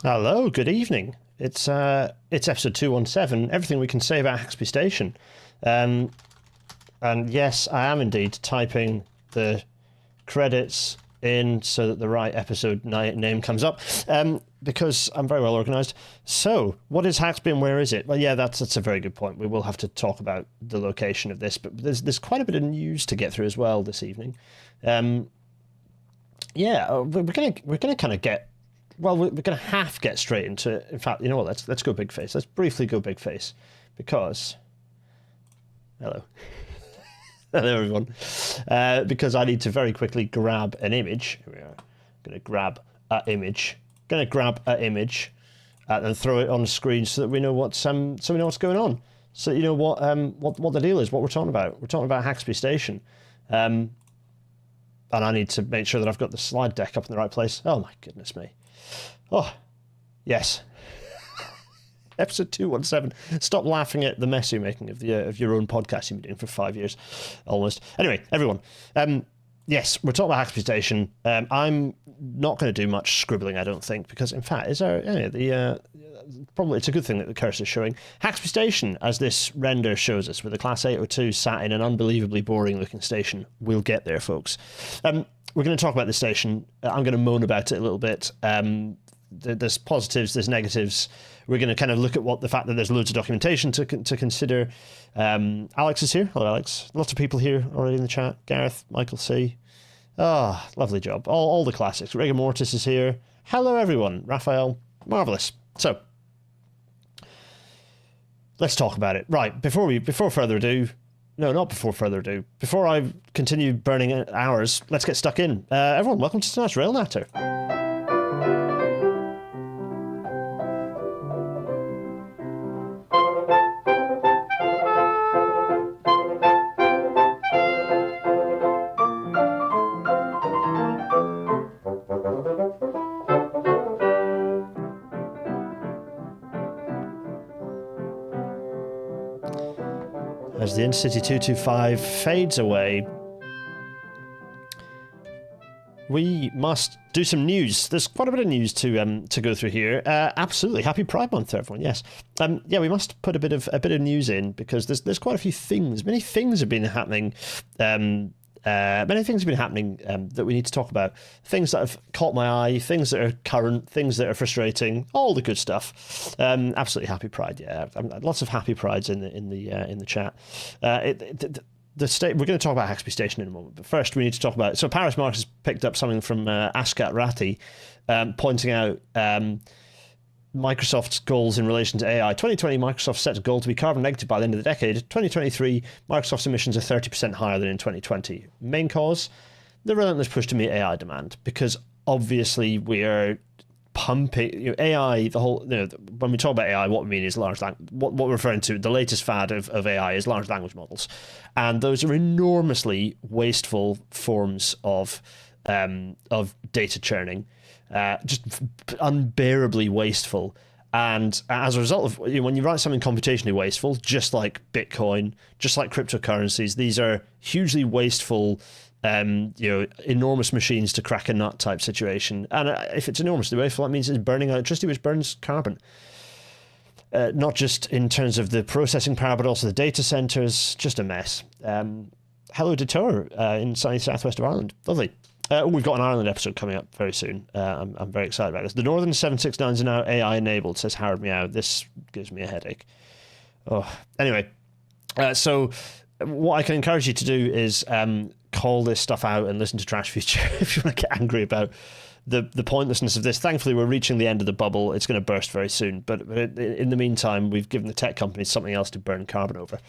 Hello, good evening. It's episode 217, everything we can say about Haxby Station. And yes, I am indeed typing the credits in so that the right episode name comes up, because I'm very well organised. So, what is Haxby and where is it? Well, yeah, that's a very good point. We will have to talk about the location of this, but there's quite a bit of news to get through as well this evening. Yeah, we're gonna kind of get. Well, we're going to have to get straight into it. In fact, you know what? Let's go big face. Let's briefly go big face, because hello, hello everyone. Because I need to very quickly grab an image. Here we are. Going to grab an image. Going to grab an image and throw it on the screen so that we know what's going on. So you know what the deal is. What we're talking about. We're talking about Haxby Station. And I need to make sure that I've got the slide deck up in the right place. Oh my goodness me. Oh, yes. Episode 217. Stop laughing at the mess you're making of your own podcast you've been doing for 5 years, almost. Anyway, everyone. Yes, we're talking about Haxby Station. I'm not going to do much scribbling, I don't think, because in fact, probably it's a good thing that the cursor is showing. Haxby Station, as this render shows us, with a Class 802 sat in an unbelievably boring-looking station. We'll get there, folks. We're going to talk about the station. I'm going to moan about it a little bit. There's positives, there's negatives. We're going to kind of look at the fact that there's loads of documentation to consider. Alex is here. Hello, Alex. Lots of people here already in the chat. Gareth, Michael C. Ah, lovely job. All the classics. Rigor Mortis is here. Hello, everyone. Raphael. Marvellous. So, let's talk about it. Right, before further ado, no, not before further ado. Before I continue burning hours, let's get stuck in. Everyone, welcome to tonight's Rail Natter. As the Intercity 225 fades away, we must do some news. There's quite a bit of news to go through here. Absolutely, happy Pride Month to everyone. Yes, yeah, we must put a bit of news in, because there's quite a few things. Many things have been happening. That we need to talk about. Things that have caught my eye, things that are current, things that are frustrating, all the good stuff. Absolutely happy Pride, yeah. Lots of happy Prides in the chat. We're going to talk about Haxby Station in a moment, but first we need to talk about. So Paris Marx has picked up something from Ashkat Ratti, pointing out Microsoft's goals in relation to AI. 2020, Microsoft set a goal to be carbon negative by the end of the decade. 2023, Microsoft's emissions are 30% higher than in 2020. Main cause? The relentless push to meet AI demand, because obviously we are pumping AI. When we talk about AI, what we mean is what we're referring to. The latest fad of AI is large language models, and those are enormously wasteful forms of data churning. Just unbearably wasteful, and as a result of when you write something computationally wasteful, just like Bitcoin, just like cryptocurrencies, these are hugely wasteful, enormous machines to crack a nut type situation. And if it's enormously wasteful, that means it's burning electricity, which burns carbon. Not just in terms of the processing power, but also the data centers. Just a mess. Hello, Detour in sunny southwest of Ireland. Lovely. We've got an Ireland episode coming up very soon. I'm very excited about this. The Northern 769s are now AI enabled, says Howard Meow. This gives me a headache. Oh, anyway. So what I can encourage you to do is call this stuff out and listen to Trash Future if you want to get angry about the pointlessness of this. Thankfully, we're reaching the end of the bubble. It's going to burst very soon. But in the meantime, we've given the tech companies something else to burn carbon over.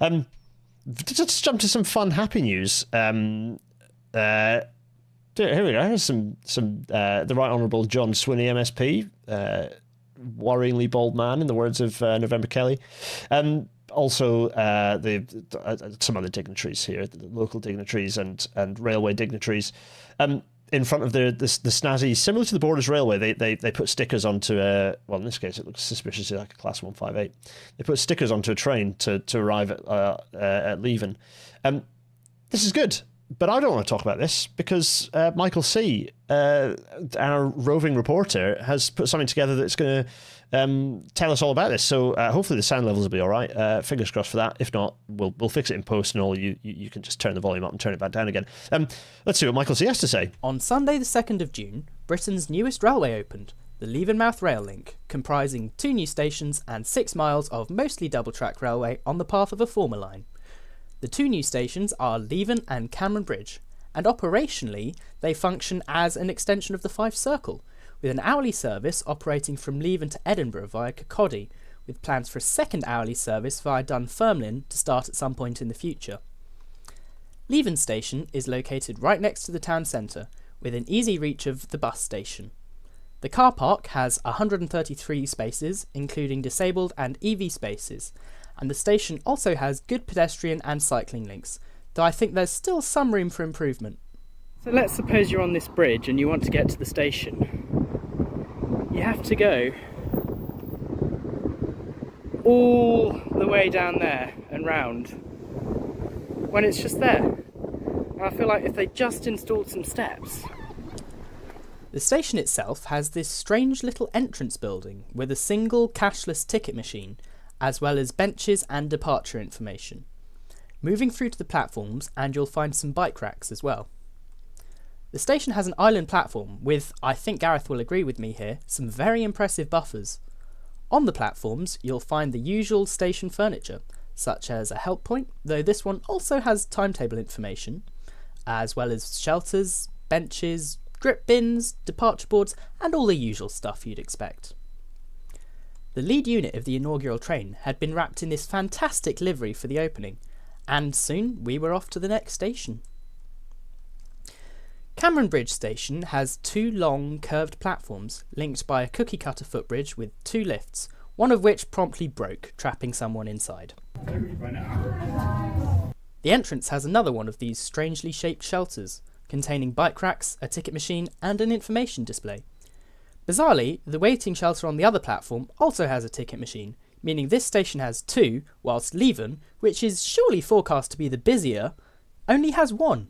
Let's jump to some fun, happy news. Here we go. Here's some the Right Honourable John Swinney MSP, worryingly bold man, in the words of November Kelly. Also, some other dignitaries here, the local dignitaries and railway dignitaries, in front of the snazzy, similar to the Borders Railway. They put stickers onto well, in this case it looks suspiciously like a Class 158. They put stickers onto a train to arrive at Leven. This is good. But I don't want to talk about this because Michael C., our roving reporter, has put something together that's going to tell us all about this. So hopefully the sound levels will be all right. Fingers crossed for that. If not, we'll fix it in post and all. You can just turn the volume up and turn it back down again. Let's see what Michael C. has to say. On Sunday the 2nd of June, Britain's newest railway opened, the Levenmouth Rail Link, comprising 2 new stations and 6 miles of mostly double-track railway on the path of a former line. The 2 new stations are Leven and Cameron Bridge, and operationally they function as an extension of the Fife Circle, with an hourly service operating from Leven to Edinburgh via Kirkcaldy, with plans for a second hourly service via Dunfermline to start at some point in the future. Leven station is located right next to the town centre, with an easy reach of the bus station. The car park has 133 spaces, including disabled and EV spaces, and the station also has good pedestrian and cycling links, though I think there's still some room for improvement. So let's suppose you're on this bridge and you want to get to the station. You have to go all the way down there and round when it's just there. And I feel like if they just installed some steps. The station itself has this strange little entrance building with a single cashless ticket machine, as well as benches and departure information. Moving through to the platforms and you'll find some bike racks as well. The station has an island platform with, I think Gareth will agree with me here, some very impressive buffers. On the platforms you'll find the usual station furniture, such as a help point, though this one also has timetable information, as well as shelters, benches, grip bins, departure boards, and all the usual stuff you'd expect. The lead unit of the inaugural train had been wrapped in this fantastic livery for the opening, and soon we were off to the next station. Cameron Bridge Station has 2 long curved platforms linked by a cookie cutter footbridge with 2 lifts, one of which promptly broke, trapping someone inside. The entrance has another one of these strangely shaped shelters, containing bike racks, a ticket machine and an information display. Bizarrely, the waiting shelter on the other platform also has a ticket machine, meaning this station has 2, whilst Leven, which is surely forecast to be the busier, only has 1.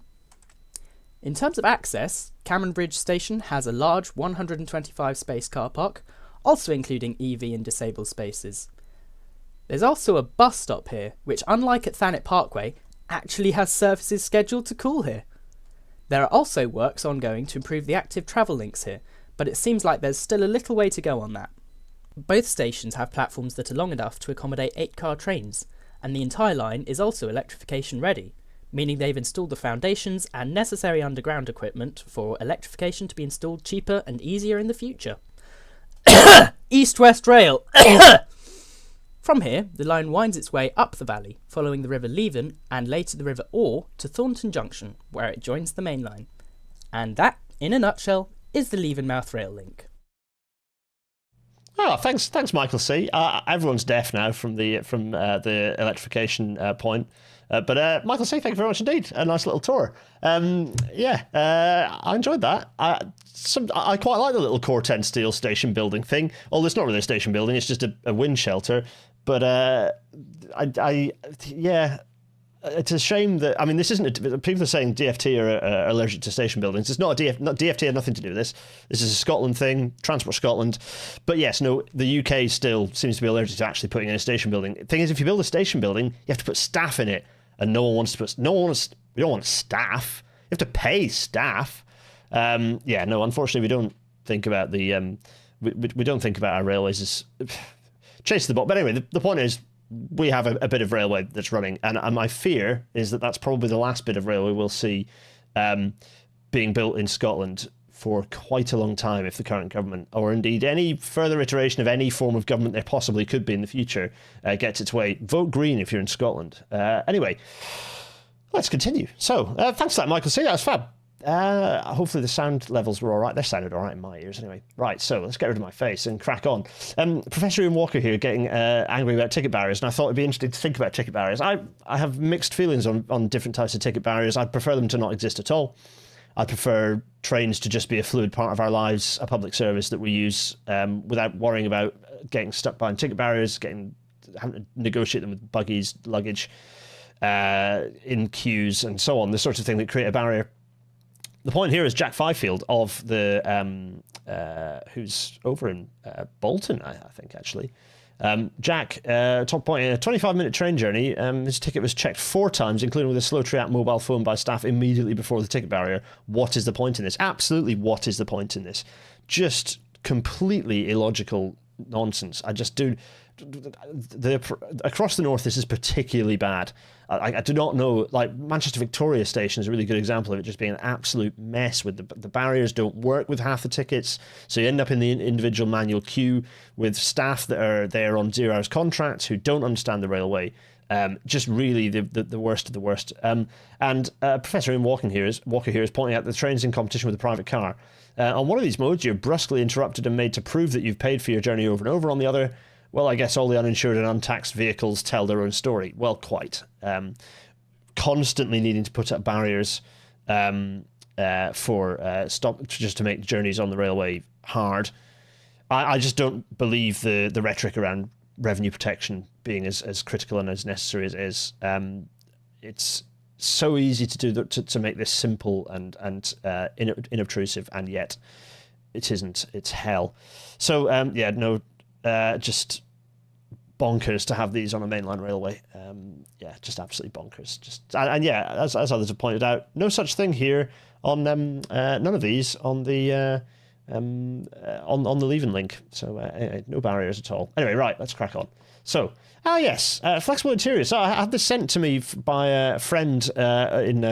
In terms of access, Cameron Bridge Station has a large 125 space car park, also including EV and disabled spaces. There's also a bus stop here, which unlike at Thanet Parkway, actually has services scheduled to call here. There are also works ongoing to improve the active travel links here, but it seems like there's still a little way to go on that. Both stations have platforms that are long enough to accommodate 8-car trains, and the entire line is also electrification ready, meaning they've installed the foundations and necessary underground equipment for electrification to be installed cheaper and easier in the future. East-West Rail! From here, the line winds its way up the valley, following the River Leven and later the River Orr to Thornton Junction, where it joins the main line. And that, in a nutshell, is the Levenmouth Rail Link. Oh, thanks, Michael C. Everyone's deaf now from the electrification point. But Michael C, thank you very much indeed. A nice little tour. I enjoyed that. I quite like the little Core 10 steel station building thing. Although it's not really a station building, it's just a wind shelter. But it's a shame that, I mean, this isn't, people are saying DFT are allergic to station buildings. It's not DFT had nothing to do with this. This is a Scotland thing, Transport Scotland. But yes, no, the UK still seems to be allergic to actually putting in a station building. The thing is, if you build a station building, you have to put staff in it. And we don't want staff. You have to pay staff. Unfortunately, we don't think about we don't think about our railways as chase the ball. But anyway, the point is, we have a bit of railway that's running, and my fear is that that's probably the last bit of railway we'll see being built in Scotland for quite a long time if the current government, or indeed any further iteration of any form of government there possibly could be in the future, gets its way. Vote Green if you're in Scotland. Anyway, let's continue. So, thanks for that, Michael C. That was fab. Hopefully the sound levels were all right. They sounded all right in my ears anyway. Right, so let's get rid of my face and crack on. Professor Ian Walker here getting angry about ticket barriers, and I thought it'd be interesting to think about ticket barriers. I have mixed feelings on different types of ticket barriers. I'd prefer them to not exist at all. I'd prefer trains to just be a fluid part of our lives, a public service that we use without worrying about getting stuck behind ticket barriers, having to negotiate them with buggies, luggage. in queues and so on, the sorts of thing that create a barrier. The point here is Jack Fifield of the who's over in Bolton, I think actually. Jack, top point, in a 25-minute train journey, his ticket was checked 4 times, including with a slow triac mobile phone by staff immediately before the ticket barrier. What is the point in this? Absolutely, what is the point in this? Just completely illogical nonsense. I just do. Across the north, this is particularly bad. I do not know. Like Manchester Victoria Station is a really good example of it just being an absolute mess. With the barriers don't work with half the tickets, so you end up in the individual manual queue with staff that are there on 0 hours contracts who don't understand the railway. Just really the worst of the worst. And Professor Ian Walker here is pointing out that the train's in competition with a private car. On one of these modes, you're brusquely interrupted and made to prove that you've paid for your journey over and over. On the other, well, I guess all the uninsured and untaxed vehicles tell their own story. Well, quite. Constantly needing to put up barriers for stop just to make journeys on the railway hard. I just don't believe the rhetoric around revenue protection being as critical and as necessary as it is. It's so easy to do to make this simple and inobtrusive, and yet it isn't. It's hell. So just bonkers to have these on a mainline railway. Just absolutely bonkers. As others have pointed out, no such thing here on none of these on the on the Leven link. So no barriers at all. Anyway, right, let's crack on. So, flexible interiors. So I had this sent to me by a friend in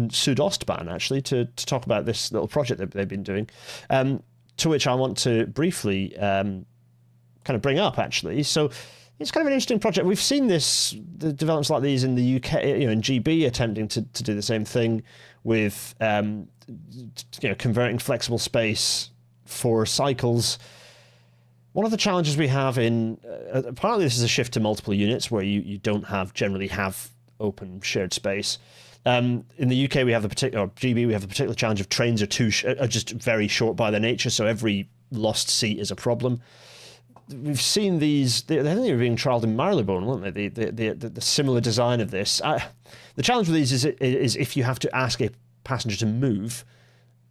Südostbahn, actually, to talk about this little project that they've been doing, to which I want to briefly kind of bring up, actually. So it's kind of an interesting project. We've seen the developments like these in the UK, in GB attempting to do the same thing with, converting flexible space for cycles. One of the challenges we have partly this is a shift to multiple units where you don't generally have open shared space. In the UK, we have GB, we have the particular challenge of trains are just very short by their nature, so every lost seat is a problem. We've seen these, I think they were being trialled in Marylebone, weren't they? The similar design of this. The challenge with these is if you have to ask a passenger to move,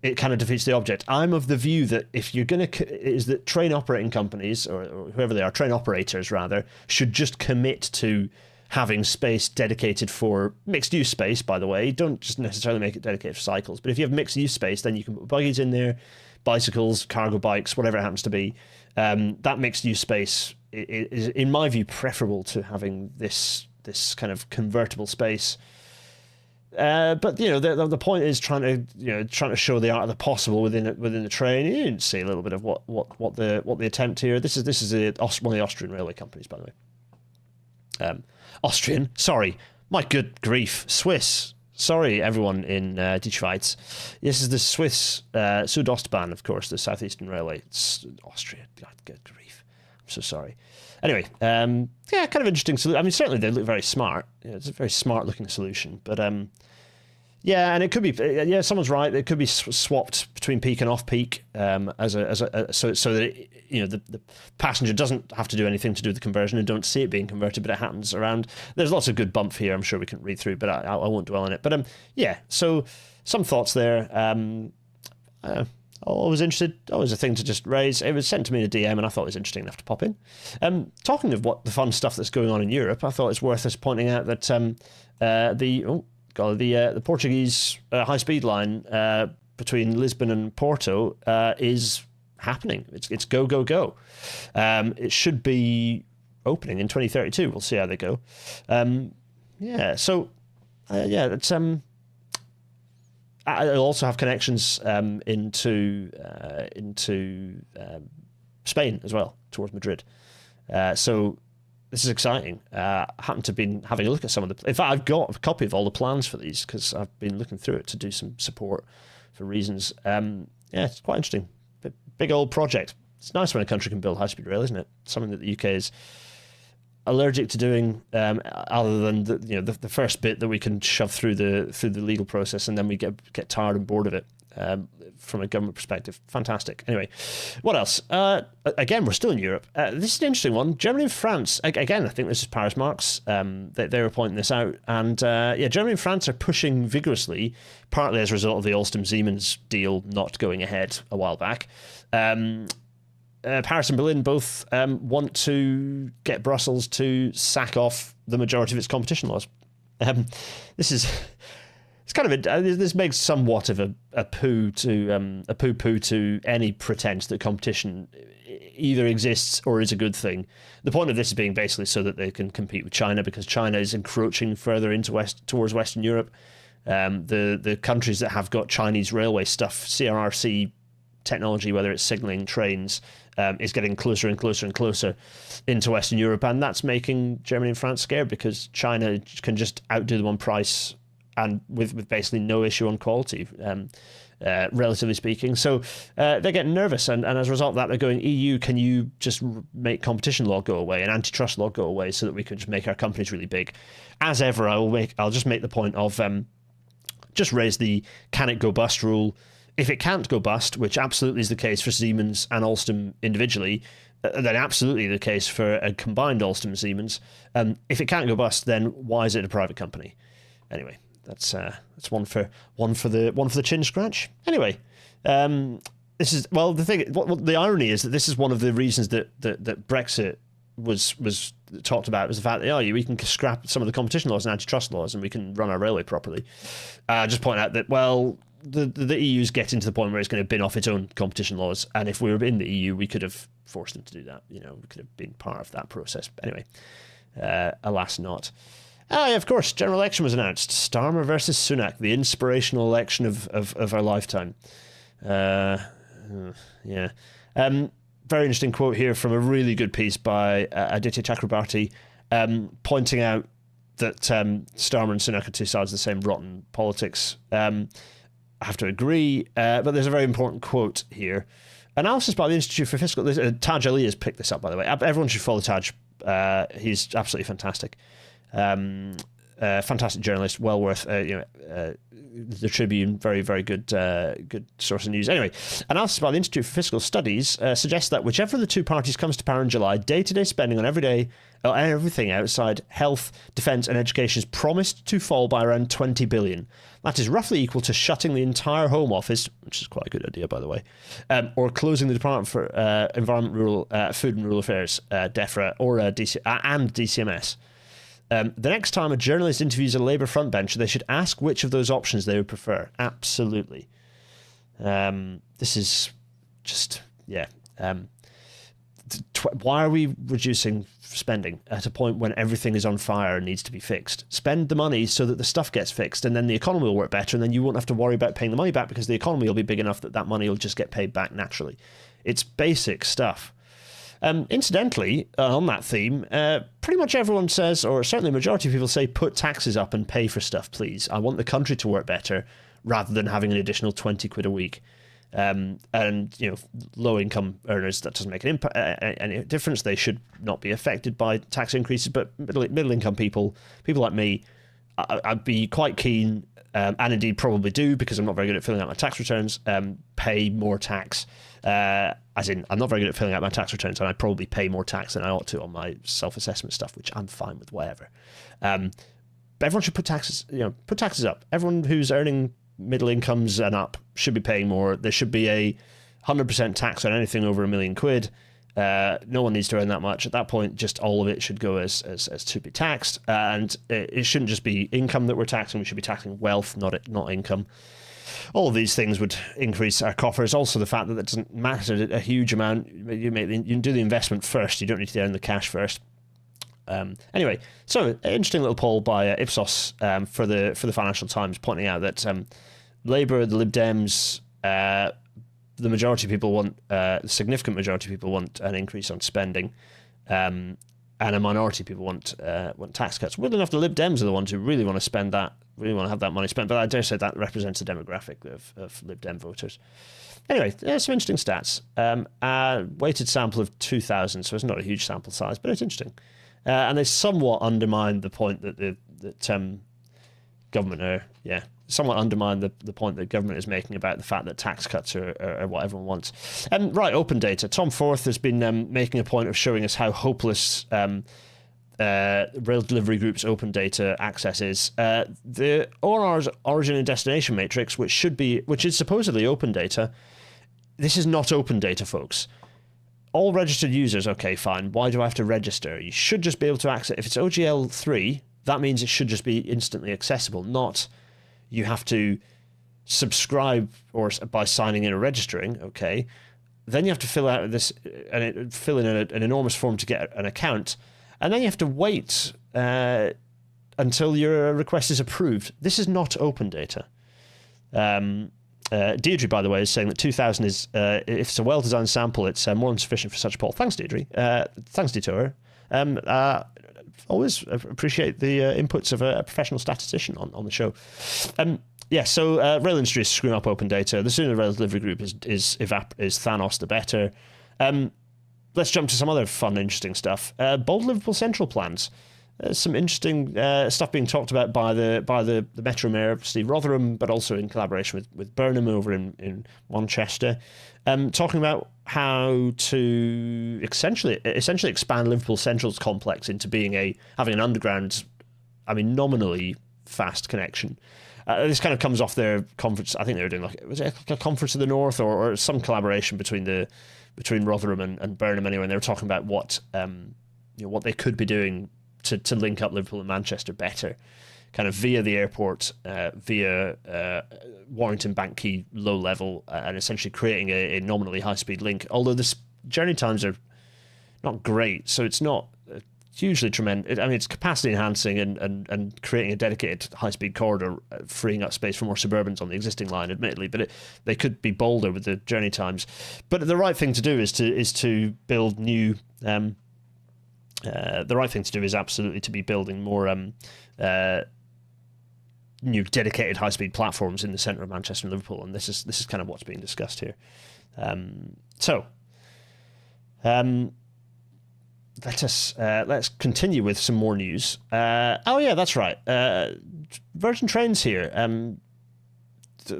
it kind of defeats the object. I'm of the view that if you're going that train operating companies, or whoever they are, train operators rather, should just commit to having space dedicated for mixed use space, by the way. Don't just necessarily make it dedicated for cycles. But if you have mixed use space, then you can put buggies in there, bicycles, cargo bikes, whatever it happens to be. That mixed use space is, in my view, preferable to having this kind of convertible space. But the point is trying to show the art of the possible within the train. You didn't see a little bit of what the attempt here. This is one of the Austrian railway companies, by the way. Austrian, sorry, my good grief, Swiss. Sorry, everyone in Die Schweiz. This is the Swiss Südostbahn, of course, the Southeastern Railway. It's Austria. God, good grief. I'm so sorry. Anyway, kind of interesting solution. I mean, certainly they look very smart. It's a very smart-looking solution. But, and it could be, someone's right. It could be swapped between peak and off-peak so that the passenger doesn't have to do anything to do the conversion and don't see it being converted, but it happens around. There's lots of good bump here. I'm sure we can read through, but I won't dwell on it. But so some thoughts there. Always interested, always a thing to just raise. It was sent to me in a DM, and I thought it was interesting enough to pop in. Talking of the fun stuff that's going on in Europe, I thought it's worth us pointing out that the Portuguese high-speed line between Lisbon and Porto is happening. It's go. It should be opening in 2032. We'll see how they go. It's It'll also have connections into Spain as well, towards Madrid. So this is exciting. I happen to have been having a look at some of the... In fact, I've got a copy of all the plans for these because I've been looking through it to do some support for reasons. It's quite interesting. Big old project. It's nice when a country can build high-speed rail, isn't it? Something that the UK is allergic to doing, other than the first bit that we can shove through the legal process, and then we get tired and bored of it. from a government perspective. Fantastic. Anyway, what else? Again, we're still in Europe. This is an interesting one. Germany and France, again, I think this is Paris Marx. They were pointing this out. And Germany and France are pushing vigorously, partly as a result of the Alstom-Siemens deal not going ahead a while back. Paris and Berlin both want to get Brussels to sack off the majority of its competition laws. This makes somewhat of a poo to any pretense that competition either exists or is a good thing. The point of this is being basically so that they can compete with China, because China is encroaching further towards Western Europe. The countries that have got Chinese railway stuff, CRRC technology, whether it's signaling trains, is getting closer and closer and closer into Western Europe, and that's making Germany and France scared, because China can just outdo them on price and with basically no issue on quality, relatively speaking. So they're getting nervous, and as a result of that, they're going, EU, can you just make competition law go away and antitrust law go away so that we can just make our companies really big? As ever, I'll just make the point of just raise the can it go bust rule. If it can't go bust, which absolutely is the case for Siemens and Alstom individually, then absolutely the case for a combined Alstom and Siemens. If it can't go bust, then why is it a private company? Anyway, that's one for the chin scratch. Anyway, this is the irony is that this is one of the reasons that Brexit was talked about, was the fact that we can scrap some of the competition laws and antitrust laws and we can run our railway properly. Just point out that the EU's getting to the point where it's going to bin off its own competition laws, and if we were in the EU, we could have forced them to do that. We could have been part of that process. But anyway, alas not. Of course, general election was announced. Starmer versus Sunak, the inspirational election of our lifetime. Very interesting quote here from a really good piece by Aditya Chakrabarti, pointing out that Starmer and Sunak are two sides of the same rotten politics. I have to agree, but there's a very important quote here. Analysis by the Institute for Fiscal... Taj Ali has picked this up, by the way. Everyone should follow Taj. He's absolutely fantastic. Fantastic journalist, well worth the Tribune, very, very good source of news. Anyway, analysis by the Institute for Fiscal Studies suggests that whichever of the two parties comes to power in July, day-to-day spending on everything outside health, defence and education is promised to fall by around 20 billion. That is roughly equal to shutting the entire Home Office, which is quite a good idea, by the way, or closing the Department for Environment, Food and Rural Affairs, DEFRA, or and DCMS. The next time a journalist interviews a Labour frontbencher, they should ask which of those options they would prefer. Absolutely. This is just, why are we reducing spending at a point when everything is on fire and needs to be fixed? Spend the money so that the stuff gets fixed, and then the economy will work better, and then you won't have to worry about paying the money back, because the economy will be big enough that money will just get paid back naturally. It's basic stuff. Incidentally, on that theme, pretty much everyone says, or certainly a majority of people say, put taxes up and pay for stuff, please. I want the country to work better rather than having an additional 20 quid a week. And, low income earners, that doesn't make any difference. They should not be affected by tax increases. But middle income people like me, I'd be quite keen, and indeed probably do, because I'm not very good at filling out my tax returns, pay more tax. As in, I'm not very good at filling out my tax returns, and I probably pay more tax than I ought to on my self-assessment stuff, which I'm fine with, whatever. But everyone should put taxes up. Everyone who's earning middle incomes and up should be paying more. There should be a 100% tax on anything over £1 million. No one needs to earn that much. At that point, just all of it should go as to be taxed, and it shouldn't just be income that we're taxing. We should be taxing wealth, not income. All of these things would increase our coffers. Also, the fact that it doesn't matter a huge amount. You can do the investment first. You don't need to earn the cash first. Anyway, so interesting little poll by Ipsos for the Financial Times, pointing out that Labour, the Lib Dems, the majority of people want, significant majority of people want an increase on spending, and a minority of people want tax cuts. Weirdly enough, the Lib Dems are the ones who really want to spend that, really want to have that money spent. But I dare say that represents the demographic of Lib Dem voters. Anyway, there's some interesting stats. Weighted sample of 2,000, so it's not a huge sample size, but it's interesting. And they somewhat undermine the point that government are, somewhat undermine the point that government is making about the fact that tax cuts are what everyone wants. Right, open data. Tom Forth has been making a point of showing us how hopeless rail delivery group's open data access is. The ORR's origin and destination matrix, which is supposedly open data, this is not open data, folks. All registered users, okay, fine. Why do I have to register? You should just be able to access. If it's OGL 3, that means it should just be instantly accessible, not you have to subscribe or by signing in or registering, okay. Then you have to fill out this and fill in an enormous form to get an account, and then you have to wait until your request is approved. This is not open data. Deirdre, by the way, is saying that 2000 is, if it's a well-designed sample, it's more than sufficient for such a poll. Thanks, Deirdre. Thanks, Detour. Always appreciate the inputs of a professional statistician on the show. So rail industry is screwing up open data. The sooner the rail delivery group is Thanos, the better. Let's jump to some other fun, interesting stuff. Bold Liverpool Central plans. Some interesting stuff being talked about by the Metro Mayor, Steve Rotherham, but also in collaboration with Burnham over in Manchester, talking about how to essentially expand Liverpool Central's complex into having an underground, nominally fast connection. This kind of comes off their conference. I think they were doing was it a conference of the North or some collaboration between Rotherham and Burnham anyway, and they were talking about what they could be doing to link up Liverpool and Manchester better, kind of via the airport, via Warrington Bank Quay low level, and essentially creating a nominally high-speed link. Although the journey times are not great, so it's not hugely tremendous. It's capacity enhancing and creating a dedicated high-speed corridor, freeing up space for more suburbans on the existing line, admittedly, but they could be bolder with the journey times. But the right thing to do is to build new... the right thing to do is absolutely to be building more new dedicated high-speed platforms in the centre of Manchester and Liverpool, and this is kind of what's being discussed here. Let's continue with some more news. That's right. Virgin Trains here.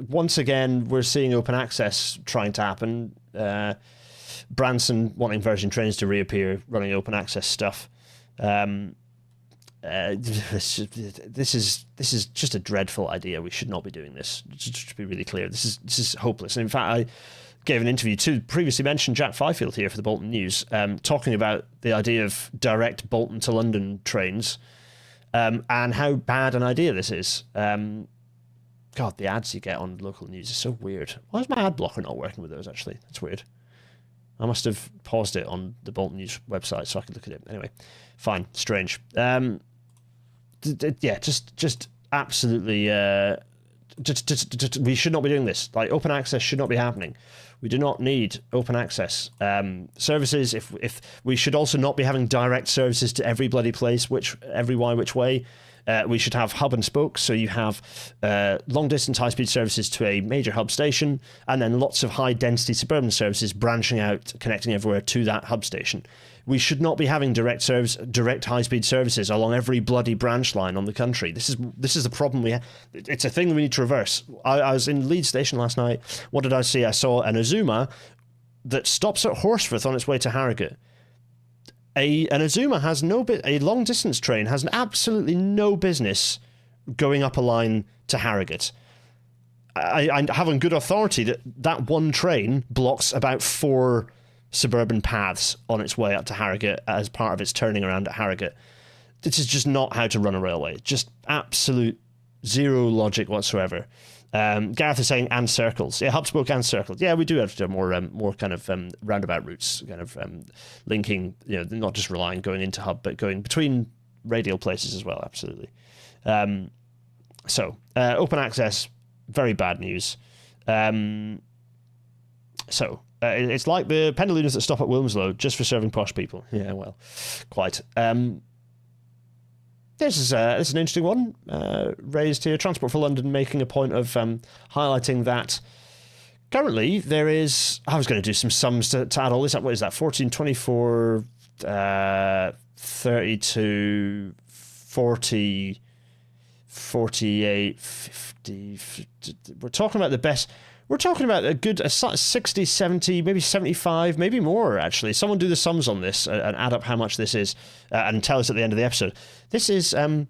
Once again, we're seeing open access trying to happen. Branson wanting Virgin Trains to reappear, running open access stuff. This is just a dreadful idea. We should not be doing this. Just to be really clear, this is hopeless. And in fact, I gave an interview to previously mentioned Jack Fifield here for the Bolton News, talking about the idea of direct Bolton to London trains, and how bad an idea this is. God, the ads you get on local news is so weird. Why is my ad blocker not working with those, actually? That's weird. I must have paused it on the Bolton News website so I could look at it. Anyway, fine. Strange. Just absolutely... we should not be doing this. Like, open access should not be happening. We do not need open access services. If we should also not be having direct services to every bloody place, every which way. We should have hub and spoke, so you have long-distance high-speed services to a major hub station, and then lots of high-density suburban services branching out, connecting everywhere to that hub station. We should not be having direct high-speed services along every bloody branch line on the country. This is the problem we have. It's a thing we need to reverse. I was in Leeds Station last night. What did I see? I saw an Azuma that stops at Horsforth on its way to Harrogate. An Azuma has a long distance train has absolutely no business going up a line to Harrogate. I have on good authority that one train blocks about 4 suburban paths on its way up to Harrogate as part of its turning around at Harrogate. This is just not how to run a railway. Just absolute zero logic whatsoever. Gareth is saying and circles. Yeah, hub spoke and circles. Yeah, we do have to do more kind of roundabout routes, kind of linking, not just relying going into hub, but going between radial places as well. Absolutely. Open access, very bad news. It's like the Pendulums that stop at Wilmslow just for serving posh people. Yeah, well, quite. This is an interesting one raised here. Transport for London making a point of highlighting that currently there is... I was going to do some sums to add all this up. What is that? 14, 24, 32, 40, 48, 50. We're talking about the best. We're talking about a good 60, 70, maybe 75, maybe more, actually. Someone do the sums on this and add up how much this is and tell us at the end of the episode. This is an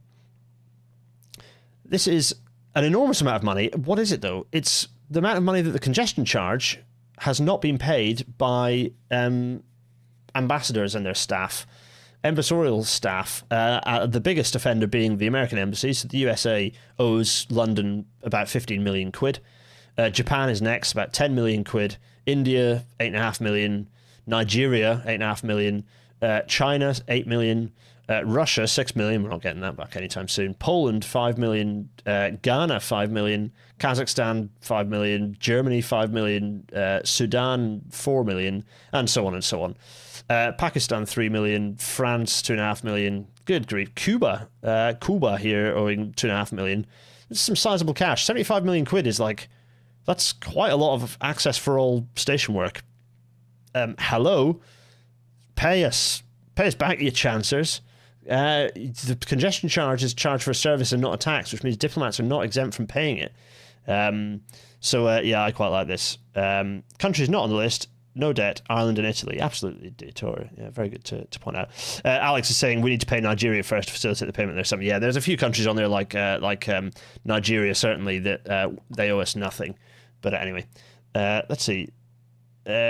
enormous amount of money. What is it, though? It's the amount of money that the congestion charge has not been paid by ambassadors and their staff, ambassadorial staff, the biggest offender being the American embassy. So the USA owes London about 15 million quid. Japan is next, about 10 million quid. India, 8.5 million. Nigeria, 8.5 million. China, 8 million. Russia, 6 million. We're not getting that back anytime soon. Poland, 5 million. Ghana, 5 million. Kazakhstan, 5 million. Germany, 5 million. Sudan, 4 million. And so on and so on. Pakistan, 3 million. France, 2.5 million. Good grief. Cuba here owing 2.5 million. It's some sizable cash. 75 million quid is like... That's quite a lot of access for all station work. Hello? Pay us back, you chancers. The congestion charge is charged for a service and not a tax, which means diplomats are not exempt from paying it. Yeah, I quite like this. Countries not on the list, no debt, Ireland and Italy. Absolutely dictatorial. Yeah, very good to point out. Alex is saying we need to pay Nigeria first to facilitate the payment. There's some. Yeah, there's a few countries on there like Nigeria, certainly, that they owe us nothing. But anyway, let's see.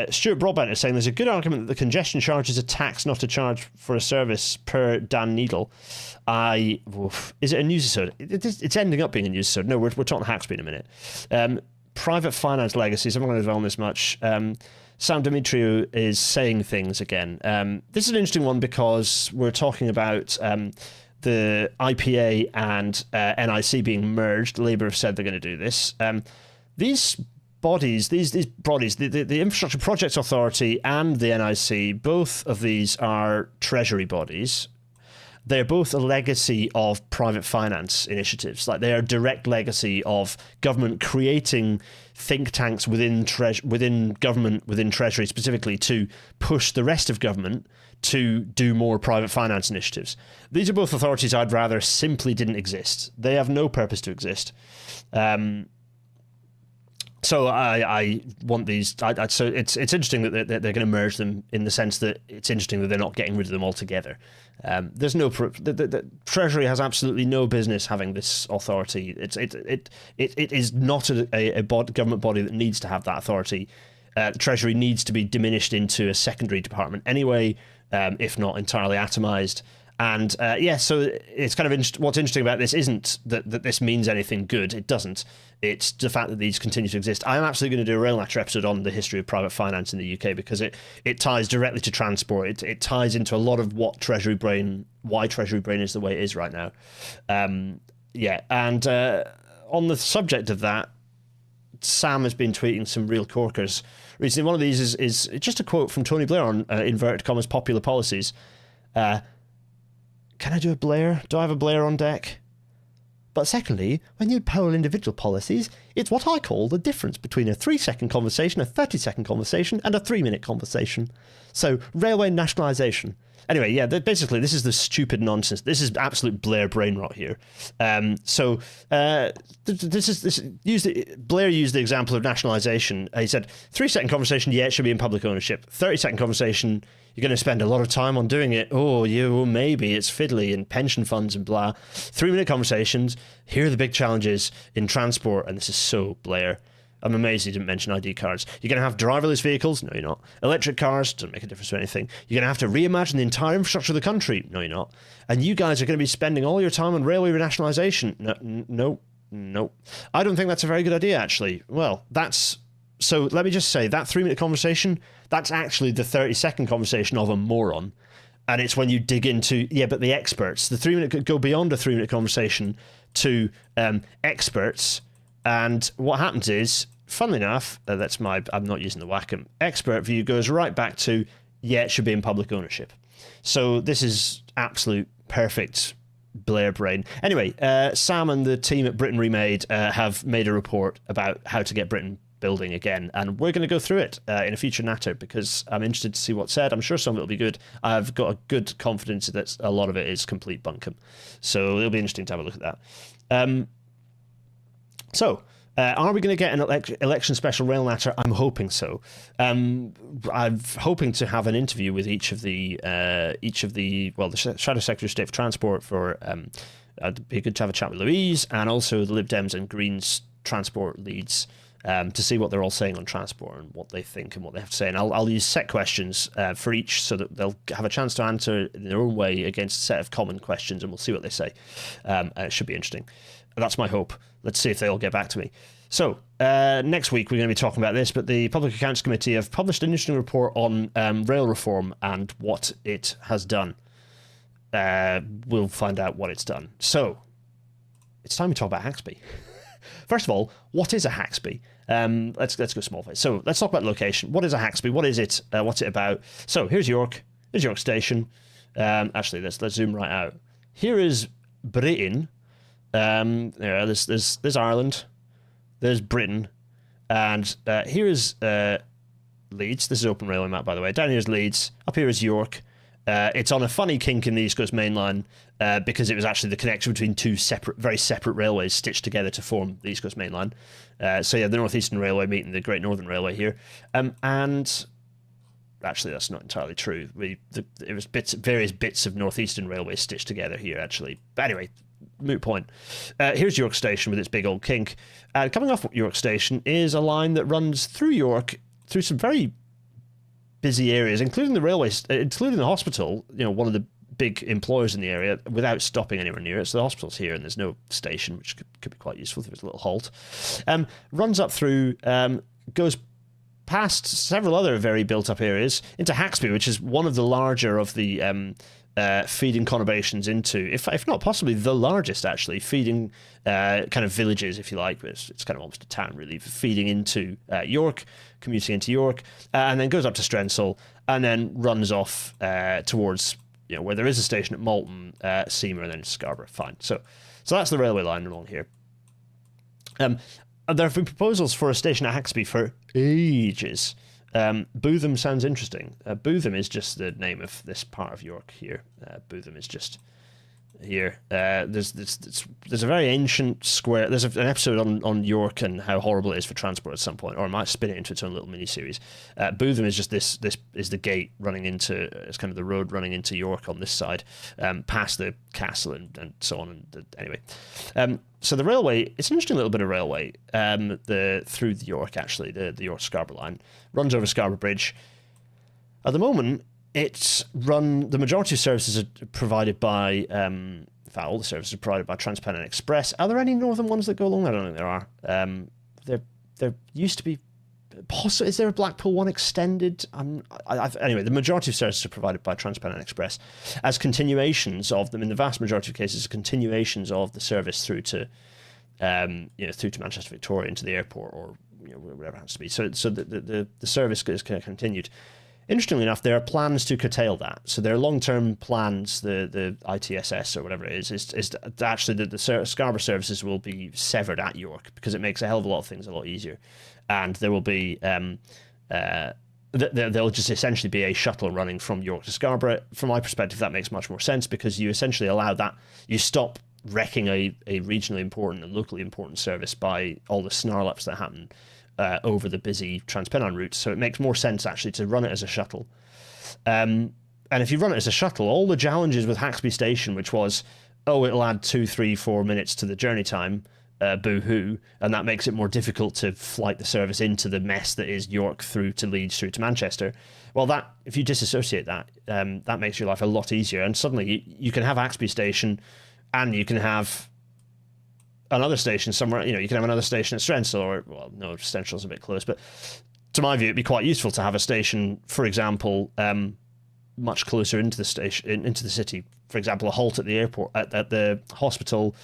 Stuart Broadbent is saying there's a good argument that the congestion charge is a tax, not a charge for a service, per Dan Needle. Is it a news episode? It's ending up being a news episode. No, we're talking Haxby in a minute. Private finance legacies. I'm not going to dwell on this much. Sam Dimitriou is saying things again. This is an interesting one because we're talking about the IPA and NIC being merged. Labour have said they're going to do this. These bodies, the Infrastructure Projects Authority and the NIC, both of these are treasury bodies. They're both a legacy of private finance initiatives. Like, they are a direct legacy of government creating think tanks within government, within Treasury specifically, to push the rest of government to do more private finance initiatives. These are both authorities I'd rather simply didn't exist. They have no purpose to exist. So I want these. So it's interesting that they're going to merge them, in the sense that it's interesting that they're not getting rid of them altogether. There's no the Treasury has absolutely no business having this authority. It is not a government body that needs to have that authority. The Treasury needs to be diminished into a secondary department anyway, if not entirely atomized. And so it's kind of what's interesting about this isn't that this means anything good. It doesn't. It's the fact that these continue to exist. I'm absolutely going to do a Rail Natter episode on the history of private finance in the UK, because it ties directly to transport. It ties into a lot of why Treasury Brain is the way it is right now. On the subject of that, Sam has been tweeting some real corkers recently. One of these is just a quote from Tony Blair on inverted commas popular policies. Can I do a Blair? Do I have a Blair on deck? But secondly, when you poll individual policies, it's what I call the difference between a 3-second conversation, a 30-second conversation, and a 3-minute conversation. So, railway nationalisation. Anyway, yeah, basically, this is the stupid nonsense. This is absolute Blair brain rot here. Blair used the example of nationalisation. He said, 3-second conversation, yeah, it should be in public ownership. 30-second conversation, you're going to spend a lot of time on doing it. Maybe it's fiddly and pension funds and blah. 3-minute conversations, here are the big challenges in transport, and this is so Blair. I'm amazed he didn't mention ID cards. You're going to have driverless vehicles? No, you're not. Electric cars? Doesn't make a difference to anything. You're going to have to reimagine the entire infrastructure of the country? No, you're not. And you guys are going to be spending all your time on railway renationalisation? No. I don't think that's a very good idea, actually. Well, so let me just say, that 3-minute conversation, that's actually the 30-second conversation of a moron. And it's when you dig into, but the experts. The 3-minute could go beyond a 3-minute conversation to experts. And what happens is, funnily enough, I'm not using the Wacom, expert view goes right back to, it should be in public ownership. So this is absolute perfect Blair brain. Anyway, Sam and the team at Britain Remade have made a report about how to get Britain building again, and we're going to go through it in a future natter, because I'm interested to see what's said. I'm sure some of it will be good. I've got a good confidence that a lot of it is complete bunkum, so it'll be interesting to have a look at that. So, are we going to get an election special rail natter? I'm hoping so. I'm hoping to have an interview with each of the the Shadow Secretary of State for Transport for. It'd be good to have a chat with Louise and also the Lib Dems and Greens transport leads to see what they're all saying on transport and what they think and what they have to say. And I'll use set questions for each so that they'll have a chance to answer in their own way against a set of common questions, and we'll see what they say. It should be interesting. That's my hope. Let's see if they all get back to me. So, next week we're going to be talking about this, but the Public Accounts Committee have published an interesting report on rail reform and what it has done. We'll find out what it's done. So, it's time we talk about Haxby. First of all, what is a Haxby? Let's go small face. So, let's talk about location. What is a Haxby? What is it? What's it about? So, here's York. Here's York Station. Actually, let's zoom right out. Here is Britain. There's Ireland. There's Britain. And here is Leeds. This is Open Railway map, by the way. Down here is Leeds. Up here is York. It's on a funny kink in the East Coast Main Line because it was actually the connection between two very separate railways stitched together to form the East Coast Main Line. So yeah, the North Eastern Railway meeting the Great Northern Railway here. And actually, that's not entirely true. It was various bits of North Eastern Railway stitched together here, actually. But anyway, moot point. Here's York Station with its big old kink. Coming off York Station is a line that runs through York, through some very busy areas, including the railways, including the hospital, one of the big employers in the area, without stopping anywhere near it. So the hospital's here and there's no station, which could be quite useful if there's a little halt. Runs up through, goes past several other very built-up areas into Haxby, which is one of the larger of the feeding conurbations into, if not possibly the largest, actually, feeding kind of villages, if you like, but it's kind of almost a town, really, feeding into York, commuting into York, and then goes up to Strensall, and then runs off towards, where there is a station at Malton, Seymour, and then Scarborough. Fine. So that's the railway line along here. There have been proposals for a station at Haxby for ages. Bootham sounds interesting. Bootham is just the name of this part of York here. Bootham is just here. There's a very ancient square. There's an episode on York and how horrible it is for transport at some point, or I might spin it into its own little mini-series. Bootham is just this is the gate running into, it's kind of the road running into York on this side, past the castle and so on. And anyway, so the railway, it's an interesting little bit of railway through the York, actually, the York Scarborough line, runs over Scarborough Bridge. At the moment, the majority of services are provided by, in fact, all the services are provided by Transpennine Express. Are there any northern ones that go along? I don't think there are. There used to be, is there a Blackpool one extended? Anyway, the majority of services are provided by Transpennine Express as continuations of them, in the vast majority of cases, continuations of the service through to Manchester Victoria into the airport, or whatever it has to be. So the service is kind of continued. Interestingly enough, there are plans to curtail that. So there are long-term plans, the ITSS or whatever it is actually that the Scarborough services will be severed at York, because it makes a hell of a lot of things a lot easier. And there will be, there'll just essentially be a shuttle running from York to Scarborough. From my perspective, that makes much more sense, because you essentially allow that, you stop wrecking a regionally important and locally important service by all the snarl-ups that happen over the busy Transpennine routes. So it makes more sense actually to run it as a shuttle. And if you run it as a shuttle, all the challenges with Haxby Station, which was, it'll add 2, 3, 4 minutes to the journey time, boo-hoo, and that makes it more difficult to flight the service into the mess that is York through to Leeds through to Manchester. Well, that, if you disassociate that, that makes your life a lot easier, and suddenly you can have Haxby Station, and you can have another station somewhere, you can have another station at Strensall, or, well, no, Strensall's a bit close, but to my view, it'd be quite useful to have a station, for example, much closer into the station, into the city. For example, a halt at the airport, at the hospital,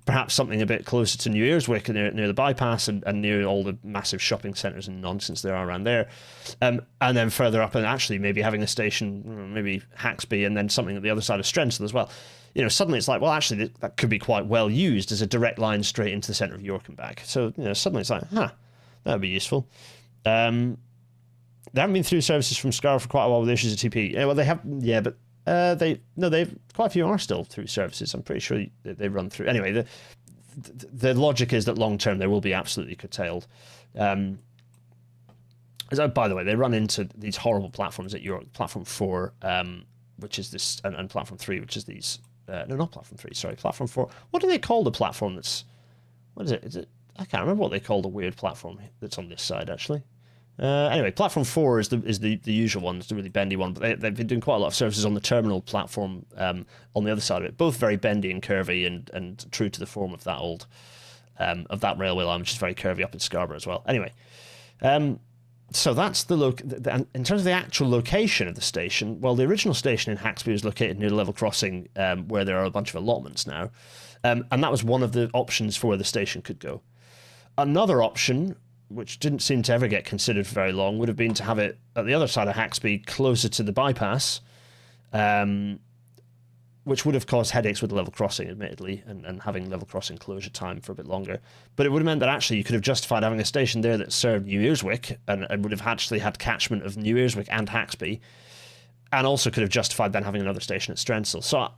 perhaps something a bit closer to New Year's-Wick near the bypass and near all the massive shopping centres and nonsense there are around there. And then further up, and actually maybe having a station, maybe Haxby, and then something at the other side of Strensall as well. Suddenly it's like, well, actually, that could be quite well used as a direct line straight into the centre of York and back. So, suddenly it's like, that would be useful. They haven't been through services from Scarborough for quite a while with issues of TP. Yeah, well, they have, yeah, but quite a few are still through services. I'm pretty sure they run through. Anyway, the logic is that long term they will be absolutely curtailed. By the way, they run into these horrible platforms at York. Platform 4, which is this, and Platform 3, which is these. No, not Platform 3. Sorry, Platform 4. What do they call the platform that's? What is it? Is it? I can't remember what they call the weird platform that's on this side actually. Anyway, Platform 4 is the usual one. It's the really bendy one, but they've been doing quite a lot of services on the terminal platform on the other side of it. Both very bendy and curvy, and true to the form of that old of that railway line, which is very curvy up in Scarborough as well. Anyway. So that's in terms of the actual location of the station, well, the original station in Haxby was located near the level crossing, where there are a bunch of allotments now, and that was one of the options for where the station could go. Another option, which didn't seem to ever get considered for very long, would have been to have it at the other side of Haxby, closer to the bypass, which would have caused headaches with the level crossing, admittedly, and having level crossing closure time for a bit longer. But it would have meant that actually you could have justified having a station there that served New Earswick, and would have actually had catchment of New Earswick and Haxby, and also could have justified then having another station at Strensall. So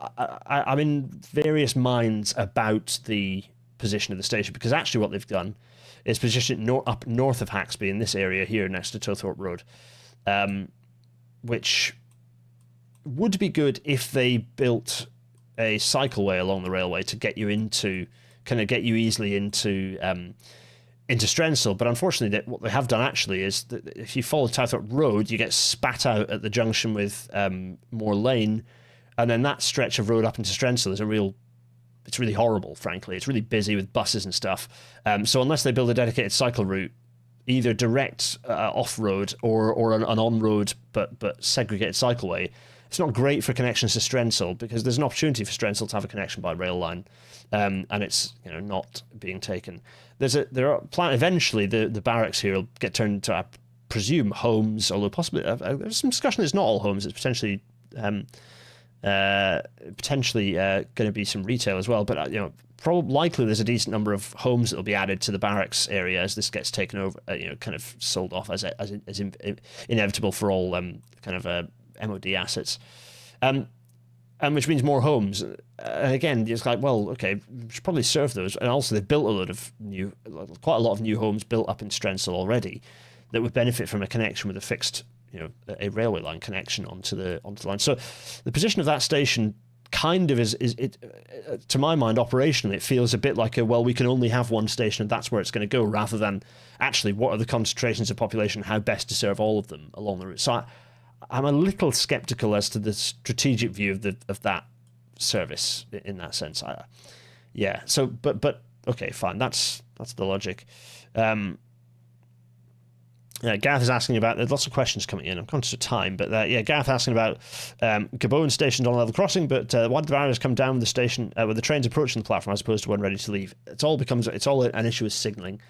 I'm in various minds about the position of the station, because actually what they've done is position it up north of Haxby in this area here next to Tothorpe Road, which would be good if they built a cycleway along the railway to get you easily into Strensall. But unfortunately, what they have done actually is that if you follow Tothorpe Road, you get spat out at the junction with Moor Lane, and then that stretch of road up into Strensall is it's really horrible, frankly. It's really busy with buses and stuff. So unless they build a dedicated cycle route, either direct off-road or an on-road but segregated cycleway, it's not great for connections to Strensall, because there's an opportunity for Strensall to have a connection by rail line, and it's not being taken. Eventually the barracks here will get turned into, I presume, homes, although possibly there's some discussion it's not all homes. It's potentially going to be some retail as well. But probably likely there's a decent number of homes that will be added to the barracks area as this gets taken over, kind of sold off as inevitable for all MOD assets, and which means more homes. And again, it's like, well, okay, we should probably serve those. And also, they've built quite a lot of new homes built up in Strensall already that would benefit from a connection with a fixed, a railway line connection onto the line. So, the position of that station kind of is to my mind, operationally, it feels a bit like we can only have one station and that's where it's going to go, rather than actually what are the concentrations of population, how best to serve all of them along the route. So I'm a little skeptical as to the strategic view of that service in that sense. So but okay, fine. That's the logic. Gareth is asking about. There's lots of questions coming in. I'm conscious of time, but Gareth asking about Gabon stationed on a level crossing, but why did the barriers come down with the station with the trains approaching the platform as opposed to one ready to leave? It's all an issue with signalling,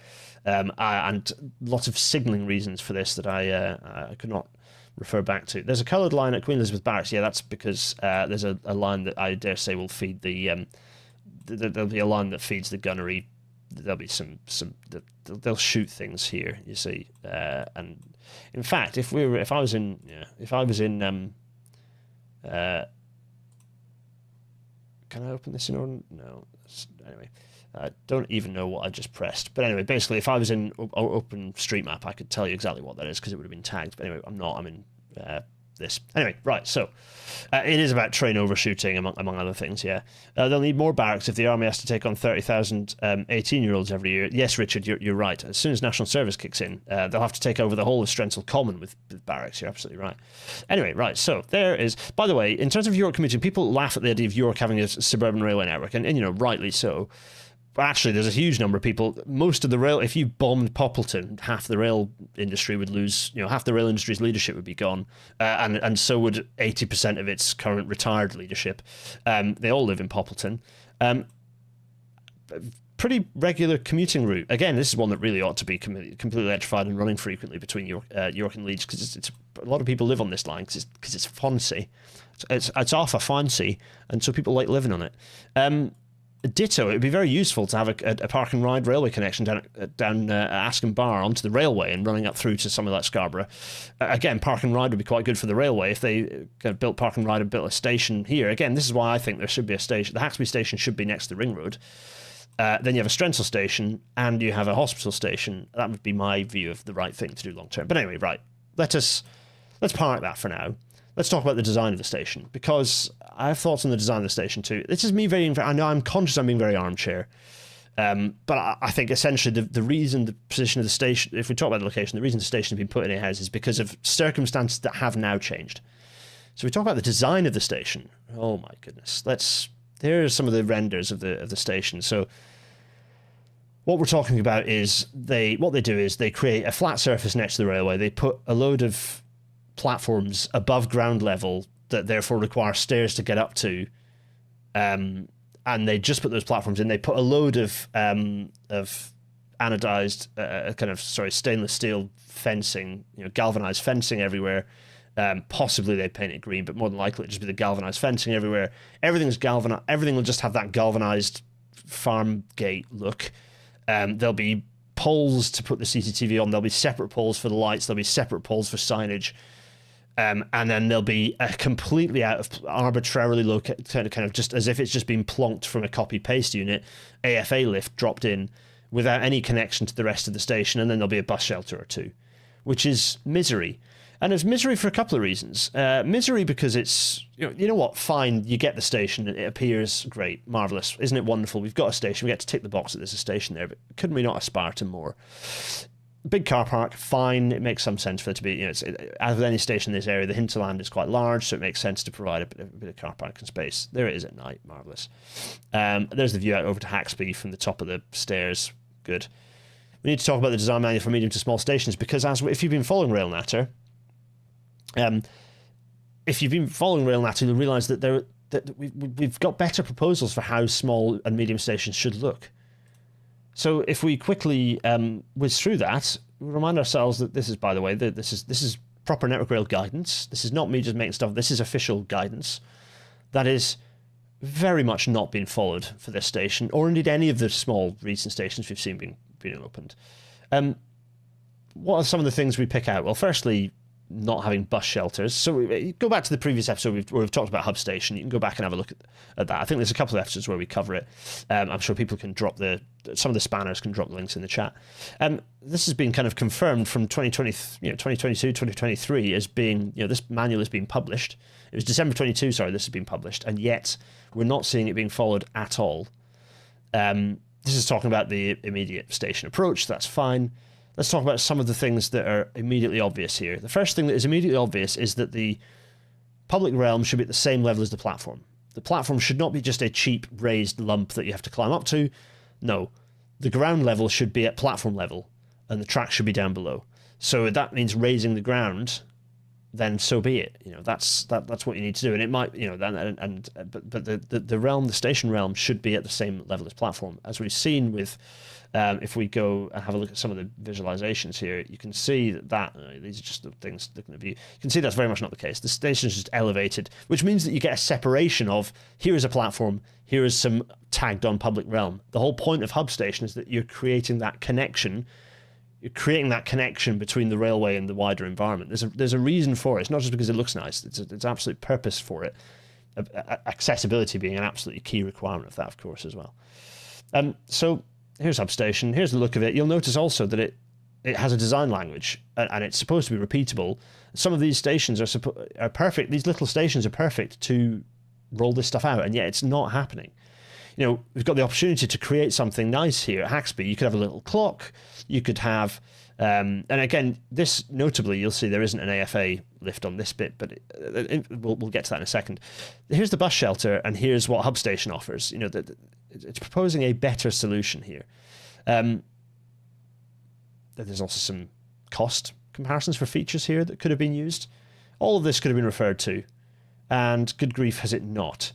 and lots of signalling reasons for this that I could not refer back to. There's a coloured line at Queen Elizabeth Barracks. Yeah, that's because there's a line that I dare say will feed there'll be a line that feeds the gunnery. There'll be they'll shoot things here, you see. And in fact, if I was in can I open this in order? No. Anyway, I don't even know what I just pressed. But anyway, basically, if I was in OpenStreetMap, I could tell you exactly what that is because it would have been tagged. But anyway, I'm not. I'm in this. Anyway, right. So it is about train overshooting, among other things. Yeah, they'll need more barracks if the army has to take on 30,000 18-year-olds every year. Yes, Richard, you're right. As soon as national service kicks in, they'll have to take over the whole of Strensall Common with barracks. You're absolutely right. Anyway, right. So there is. By the way, in terms of York commuting, people laugh at the idea of York having a suburban railway network, and rightly so. But actually, there's a huge number of people. Most of the rail, if you bombed Poppleton, half the rail industry would lose. Half the rail industry's leadership would be gone, and so would 80% of its current retired leadership. They all live in Poppleton. Pretty regular commuting route. Again, this is one that really ought to be completely electrified and running frequently between York and Leeds, because it's a lot of people live on this line because it's fancy. It's awful fancy, and so people like living on it. Ditto, it would be very useful to have a park and ride railway connection down Askham Bar onto the railway and running up through to somewhere like Scarborough. Again, park and ride would be quite good for the railway if they built park and ride and built a station here. Again, this is why I think there should be a station. The Haxby station should be next to the ring road. Then you have a Strensel station, and you have a hospital station. That would be my view of the right thing to do long term. But anyway, right, let's park that for now. Let's talk about the design of the station, because I have thoughts on the design of the station too. This is me I know I'm conscious I'm being very armchair, but I think essentially the reason the position of the station, if we talk about the location, the reason the station has been put in a house is because of circumstances that have now changed. So we talk about the design of the station. Oh my goodness. Here are some of the renders of the station. So what we're talking about is what they do is they create a flat surface next to the railway. They put a load of platforms above ground level that therefore require stairs to get up to, and they just put those platforms in. They put a load of anodized stainless steel fencing, galvanized fencing everywhere. Possibly they paint it green, but more than likely it'll just be the galvanized fencing everywhere. Everything's galvanized. Everything will just have that galvanized farm gate look. There'll be poles to put the CCTV on. There'll be separate poles for the lights. There'll be separate poles for signage. And then there'll be a completely out of arbitrarily located, kind of just as if it's just been plonked from a copy-paste unit, AFA lift dropped in without any connection to the rest of the station, and then there'll be a bus shelter or two, which is misery. And it's misery for a couple of reasons. Misery because it's, you know what, fine, you get the station, it appears great, marvellous, isn't it wonderful? We've got a station, we get to tick the box that there's a station there, but couldn't we not aspire to more? Big car park, fine, it makes some sense for it to be, as with any station in this area, the hinterland is quite large, so it makes sense to provide a bit of car parking space. There it is at night, marvellous. There's the view out over to Haxby from the top of the stairs, good. We need to talk about the design manual for medium to small stations, because if you've been following RailNatter, you'll realise that we've got better proposals for how small and medium stations should look. So if we quickly whiz through that, we remind ourselves that this is, by the way, this is proper Network Rail guidance. This is not me just making stuff. This is official guidance that is very much not being followed for this station, or indeed any of the small recent stations we've seen being opened. What are some of the things we pick out? Well, firstly, not having bus shelters. So go back to the previous episode where we've talked about Hub Station. You can go back and have a look at that. I think there's a couple of episodes where we cover it. I'm sure people can drop some of the spanners can drop the links in the chat. This has been kind of confirmed from 2022, 2023 as being, this manual is being published. It was December 22, sorry, this has been published, and yet we're not seeing it being followed at all. This is talking about the immediate station approach. That's fine. Let's talk about some of the things that are immediately obvious here. The first thing that is immediately obvious is that the public realm should be at the same level as the platform. The platform should not be just a cheap raised lump that you have to climb up to. No, the ground level should be at platform level, and the track should be down below. So if that means raising the ground, then so be it. That's what you need to do. And it might, but the station realm should be at the same level as platform, as we've seen with. If we go and have a look at some of the visualizations here, you can see that these are just the things looking at view. You can see that's very much not the case. The station is just elevated, which means that you get a separation of here is a platform, here is some tagged on public realm. The whole point of Hub Station is that you're creating that connection. You're creating that connection between the railway and the wider environment. There's a reason for it. It's not just because it looks nice. It's absolute purpose for it. Accessibility being an absolutely key requirement of that, of course, as well. So here's Hub Station. Here's the look of it. You'll notice also that it has a design language, and it's supposed to be repeatable. Some of these stations are perfect. These little stations are perfect to roll this stuff out, and yet it's not happening. We've got the opportunity to create something nice here at Haxby. You could have a little clock. You could have, and again, this notably, you'll see there isn't an AFA lift on this bit, but we'll get to that in a second. Here's the bus shelter, and here's what Hub Station offers. It's proposing a better solution here. There's also some cost comparisons for features here that could have been used. All of this could have been referred to, and good grief has it not.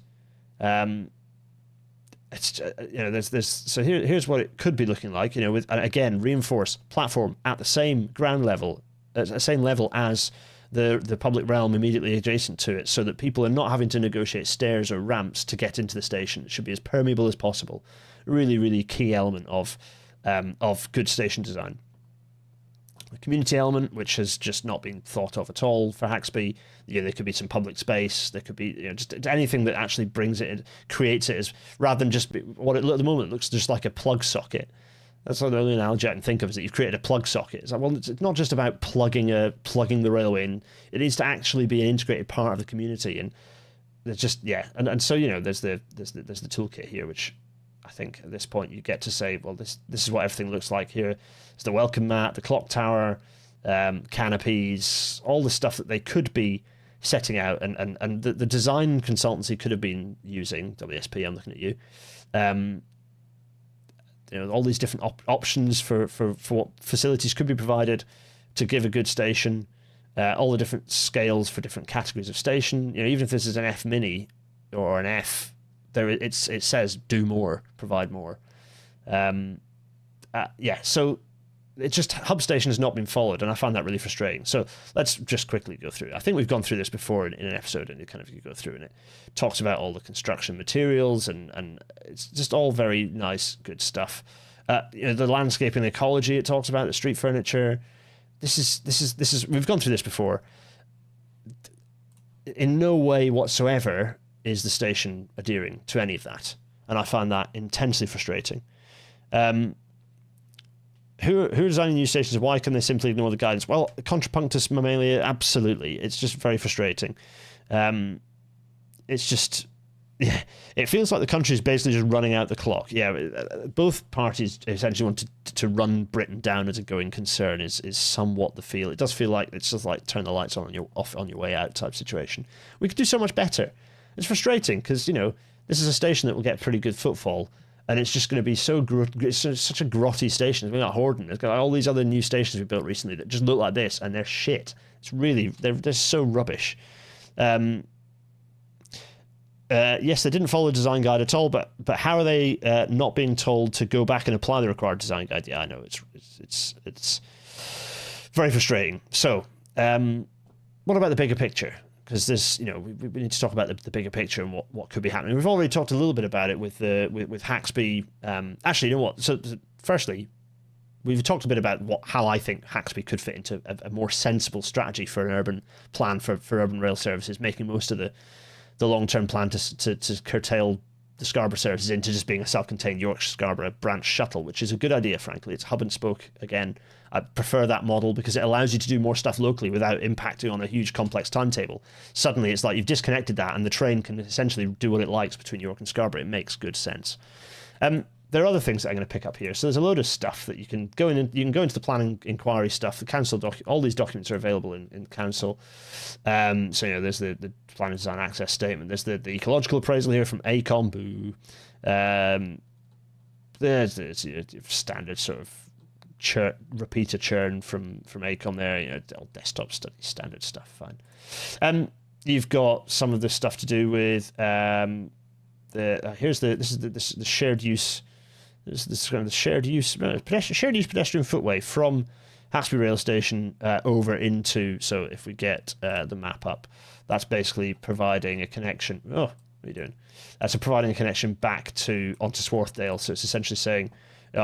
So here's what it could be looking like. With, again, reinforce platform at the same ground level, at the same level as the public realm immediately adjacent to it, so that people are not having to negotiate stairs or ramps to get into the station. It should be as permeable as possible. Really, really key element of good station design. a community element, which has just not been thought of at all for Haxby. There could be some public space. There could be just anything that actually brings it in, creates it as rather than just what it at the moment looks just like a plug socket. That's the only analogy I can think of, is that you've created a plug socket. It's like, well, it's not just about plugging the railway in. It needs to actually be an integrated part of the community, and there's just and so there's the toolkit here, which I think at this point you get to say, well, this is what everything looks like here. It's the welcome mat, the clock tower, canopies, all the stuff that they could be setting out, and the design consultancy could have been using. WSP, I'm looking at you. All these different options for what facilities could be provided to give a good station, all the different scales for different categories of station. Even if this is an F mini or an F, it says do more, provide more. So it's just hub station has not been followed, and I find that really frustrating. So let's just quickly go through. I think we've gone through this before in an episode, and you go through and it talks about all the construction materials, and it's just all very nice, good stuff. The landscaping, the ecology it talks about, the street furniture. This is we've gone through this before. In no way whatsoever is the station adhering to any of that, and I find that intensely frustrating. Who are designing new stations? Why can they simply ignore the guidance? Well, contrapunctus mammalia, absolutely. It's just very frustrating. It's just, it feels like the country is basically just running out the clock. Both parties essentially want to run Britain down as a going concern is somewhat the feel. It does feel like it's just like turn the lights off on your way out type situation. We could do so much better. It's frustrating because, this is a station that will get pretty good footfall, and it's just going to be such a grotty station. It's like Horden. It's got all these other new stations we built recently that just look like this, and they're shit. It's really, they're so rubbish. Yes, they didn't follow the design guide at all, but how are they not being told to go back and apply the required design guide? Yeah, I know, it's very frustrating. So, what about the bigger picture? Because there's, we need to talk about the bigger picture and what could be happening. We've already talked a little bit about it with Haxby. Actually, you know what? So, firstly, we've talked a bit about how I think Haxby could fit into a more sensible strategy for an urban plan for urban rail services, making most of the long-term plan to curtail the Scarborough services into just being a self-contained York-Scarborough branch shuttle, which is a good idea, frankly. It's hub and spoke again. I prefer that model because it allows you to do more stuff locally without impacting on a huge complex timetable. Suddenly it's like you've disconnected that and the train can essentially do what it likes between York and Scarborough. It makes good sense. There are other things that I'm going to pick up here. So there's a load of stuff that you can go in, and you can go into the planning inquiry stuff. The council all these documents are available in council. There's the planning design access statement. There's the ecological appraisal here from AECOM. Boo. There's standard sort of repeater churn from AECOM there. All desktop study standard stuff. Fine. You've got some of the stuff to do with the shared use. This is kind of the shared use pedestrian footway from Haxby rail station over into. So if we get the map up, that's basically providing a connection. Oh, what are you doing? So providing a connection back onto Swarthdale. So it's essentially saying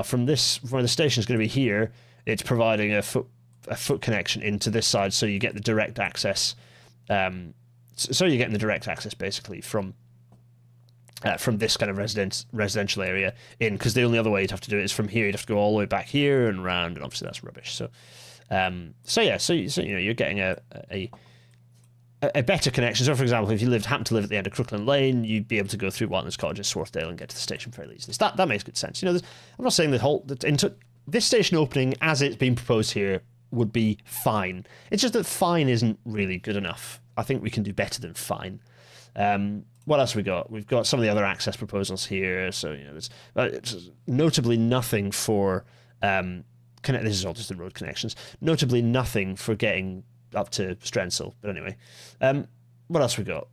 from where the station is going to be here, it's providing a foot connection into this side. So you get the direct access. So you're getting the direct access basically from this kind of residential area in, because the only other way you'd have to do it is from here. You'd have to go all the way back here and round, and obviously that's rubbish. So you're getting a better connection. So for example, if you happen to live at the end of Crookland Lane, you'd be able to go through Watlin's Cottages, Swarthdale, and get to the station fairly easily. So that makes good sense. I'm not saying this station opening as it's been proposed here would be fine. It's just that fine isn't really good enough. I think we can do better than fine. What else we got? We've got some of the other access proposals here. So there's notably nothing for this is all just the road connections. Notably nothing for getting up to Strensall. But anyway, what else we got?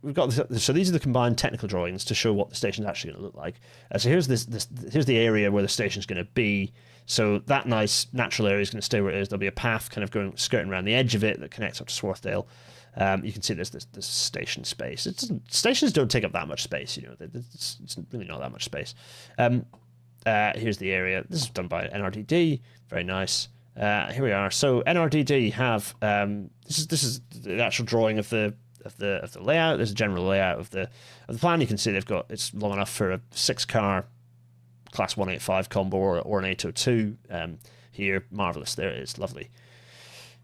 So these are the combined technical drawings to show what the station's actually going to look like. So here's here's the area where the station's going to be. So that nice natural area is going to stay where it is. There'll be a path kind of skirting around the edge of it that connects up to Swarthdale. You can see there's this station space. Stations don't take up that much space, it's really not that much space. Here's the area. This is done by NRDD. Very nice. Here we are. So NRDD have this is the actual drawing of the layout. There's a general layout of the plan. You can see it's long enough for a 6-car Class 185 combo or an 802. Here, marvelous. There it is, lovely.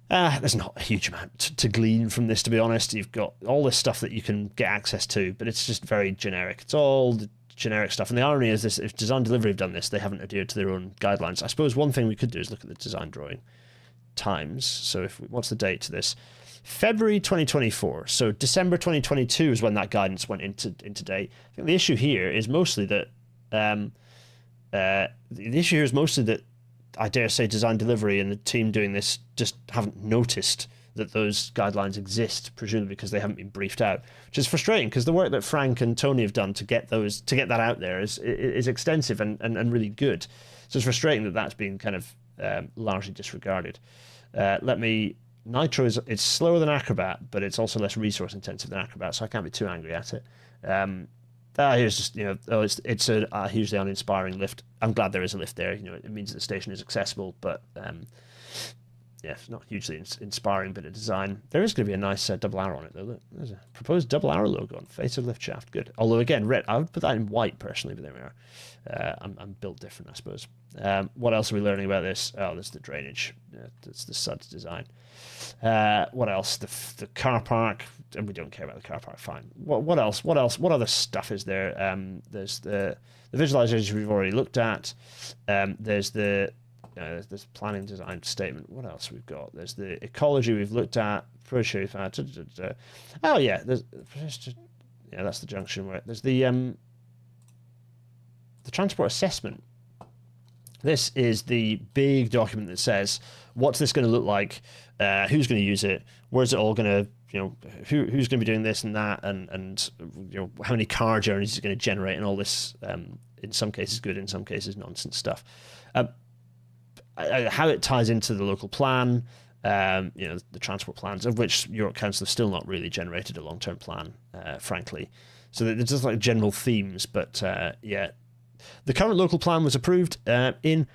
There's not a huge amount to glean from this, to be honest. You've got all this stuff that you can get access to, but it's just very generic. It's all the generic stuff. And the irony is this: if Design Delivery have done this, they haven't adhered to their own guidelines. I suppose one thing we could do is look at the design drawing times. So what's the date to this? February 2024. So December 2022 is when that guidance went into date. I think the issue here is mostly that I dare say Design Delivery and the team doing this just haven't noticed that those guidelines exist, presumably because they haven't been briefed out, which is frustrating because the work that Frank and Tony have done to get that out there is extensive and really good. So it's frustrating that that's been kind of largely disregarded. Nitro is slower than Acrobat, but it's also less resource intensive than Acrobat, so I can't be too angry at it. Here's just, it's a hugely uninspiring lift. I'm glad there is a lift there. It means that the station is accessible, but it's not hugely inspiring bit of design. There is going to be a nice double arrow on it, though. Look, there's a proposed double arrow logo on face of lift shaft. Good. Although, again, red. I would put that in white, personally, but there we are. I'm built different, I suppose. What else are we learning about this? Oh, there's the drainage. That's the SUDS design. What else? The car park. And we don't care about the car park. Fine. What else? What other stuff is there? There's the visualization we've already looked at. There's this planning design statement. What else we've got? There's the ecology we've looked at. Oh yeah, that's the junction where there's the transport assessment. This is the big document that says what's this going to look like, who's going to use it, where's it all going to, who's going to be doing this and that, and how many car journeys is it going to generate, and all this, in some cases good, in some cases nonsense stuff. How it ties into the local plan, the transport plans, of which York Council have still not really generated a long-term plan, frankly. So there's just like general themes, but the current local plan was approved in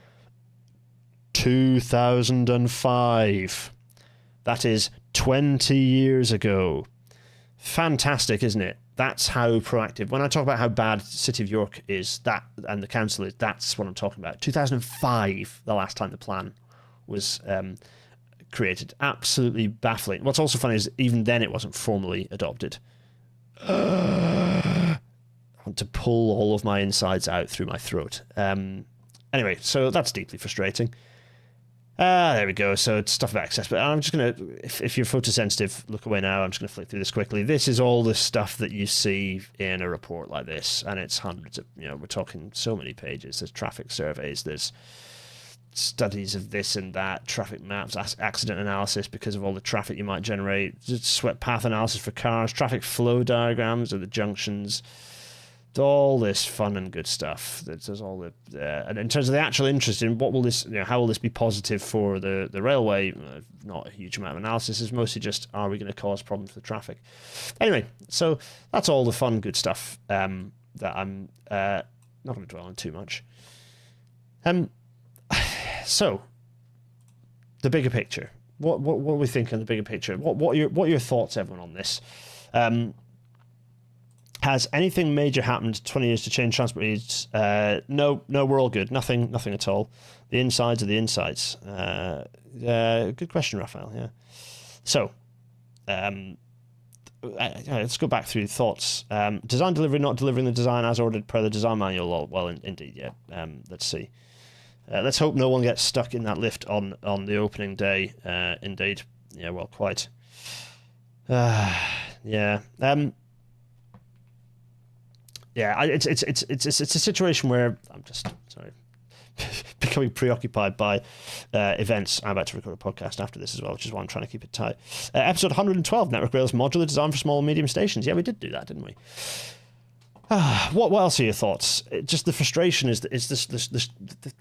2005. That is 20 years ago. Fantastic, isn't it? That's how proactive. When I talk about how bad City of York is, that and the council is, that's what I'm talking about. 2005, the last time the plan was created. Absolutely baffling. What's also funny is even then it wasn't formally adopted. I want to pull all of my insides out through my throat. Anyway, so that's deeply frustrating. There we go. So it's stuff about access. But I'm just going to, if you're photosensitive, look away now. I'm just going to flick through this quickly. This is all the stuff that you see in a report like this. And it's hundreds of, we're talking so many pages. There's traffic surveys. There's studies of this and that, traffic maps, accident analysis because of all the traffic you might generate, swept path analysis for cars, traffic flow diagrams of the junctions. All this fun and good stuff. There's all the and in terms of the actual interest in what will this, how will this be positive for the railway? Not a huge amount of analysis. It's mostly just, are we going to cause problems for traffic? Anyway, so that's all the fun, good stuff that I'm not going to dwell on too much. So the bigger picture. What are we thinking of the bigger picture? What are your thoughts, everyone, on this? Has anything major happened 20 years to change transport needs? No, we're all good. Nothing at all. The insides are the insides. Good question, Raphael. Yeah. So, let's go back through thoughts. Design delivery, not delivering the design as ordered per the design manual. Well, indeed, yeah. Let's see. Let's hope no one gets stuck in that lift on the opening day. Indeed. Yeah, well, quite. Yeah. Yeah, it's a situation where I'm just becoming preoccupied by events. I'm about to record a podcast after this as well, which is why I'm trying to keep it tight. Episode 112, Network Rail's modular design for small and medium stations. Yeah, we did do that, didn't we? What else are your thoughts? Just the frustration is the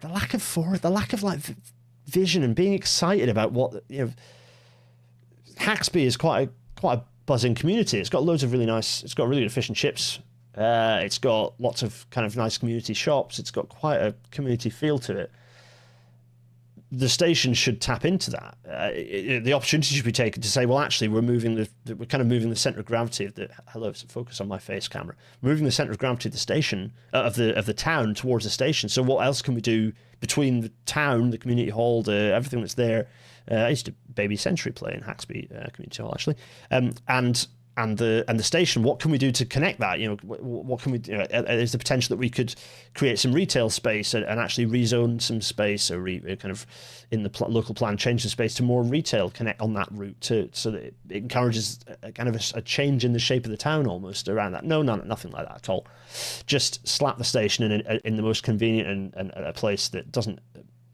lack of forward, the lack of vision and being excited about what Haxby is quite a buzzing community. It's got loads of really nice. It's got really efficient ships. It's got lots of kind of nice community shops. It's got quite a community feel to it. the station should tap into that. The opportunity should be taken to say, well, actually, we're kind of moving the center of gravity of the focus on my face camera. Moving the center of gravity of the station of the town towards the station. So what else can we do between the town, the community hall, everything that's there? I used to baby Century play in Haxby Community Hall actually, and the station. What can we do to connect that? What can we do? Is the potential that we could create some retail space and actually rezone some space, or kind of in the local plan change the space to more retail, connect on that route so that it encourages a change in the shape of the town almost around that. No, nothing like that at all. Just slap the station in the most convenient and a place that doesn't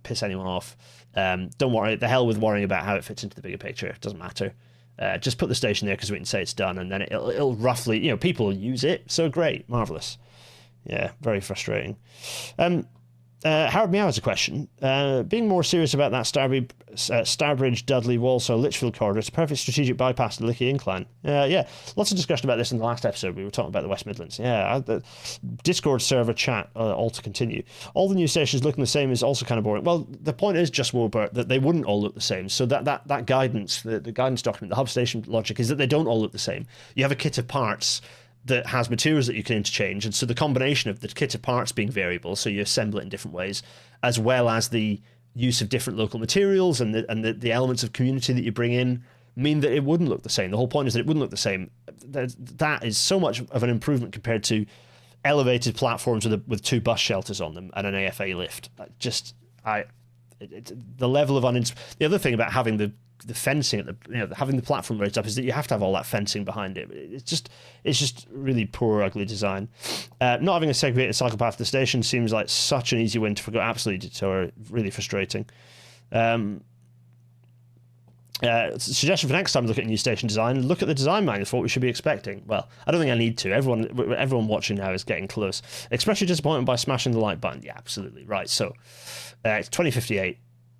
piss anyone off. Don't worry. The hell with worrying about how it fits into the bigger picture. It doesn't matter. Just put the station there because we can say it's done, and then it'll roughly, people will use it. So great, marvelous. Yeah, very frustrating. Howard Meow has a question. Being more serious about that Starbridge, Dudley, Walsall, Litchfield corridor, it's a perfect strategic bypass to the Lickey Incline. Yeah, lots of discussion about this in the last episode. We were talking about the West Midlands. Yeah, the Discord server chat, all to continue. All the new stations looking the same is also kind of boring. Well, the point is, just Wilbur, that they wouldn't all look the same. So that guidance, the guidance document, the hub station logic is that they don't all look the same. You have a kit of parts that has materials that you can interchange, and so the combination of the kit of parts being variable, so you assemble it in different ways, as well as the use of different local materials and the elements of community that you bring in, mean that it wouldn't look the same. The whole point is that it wouldn't look the same. That is so much of an improvement compared to elevated platforms with 2 bus shelters on them and an AFA lift. The level of the other thing about having the fencing at having the platform raised up is that you have to have all that fencing behind it. It's just really poor, ugly design. Not having a segregated cycle path to the station seems like such an easy win to forgo. Absolutely deter. Really frustrating. Suggestion for next time look at new station design, look at the design manual for what we should be expecting. Well, I don't think I need to. Everyone watching now is getting close. Express your disappointment by smashing the like button. Yeah, absolutely. Right, so it's 2058.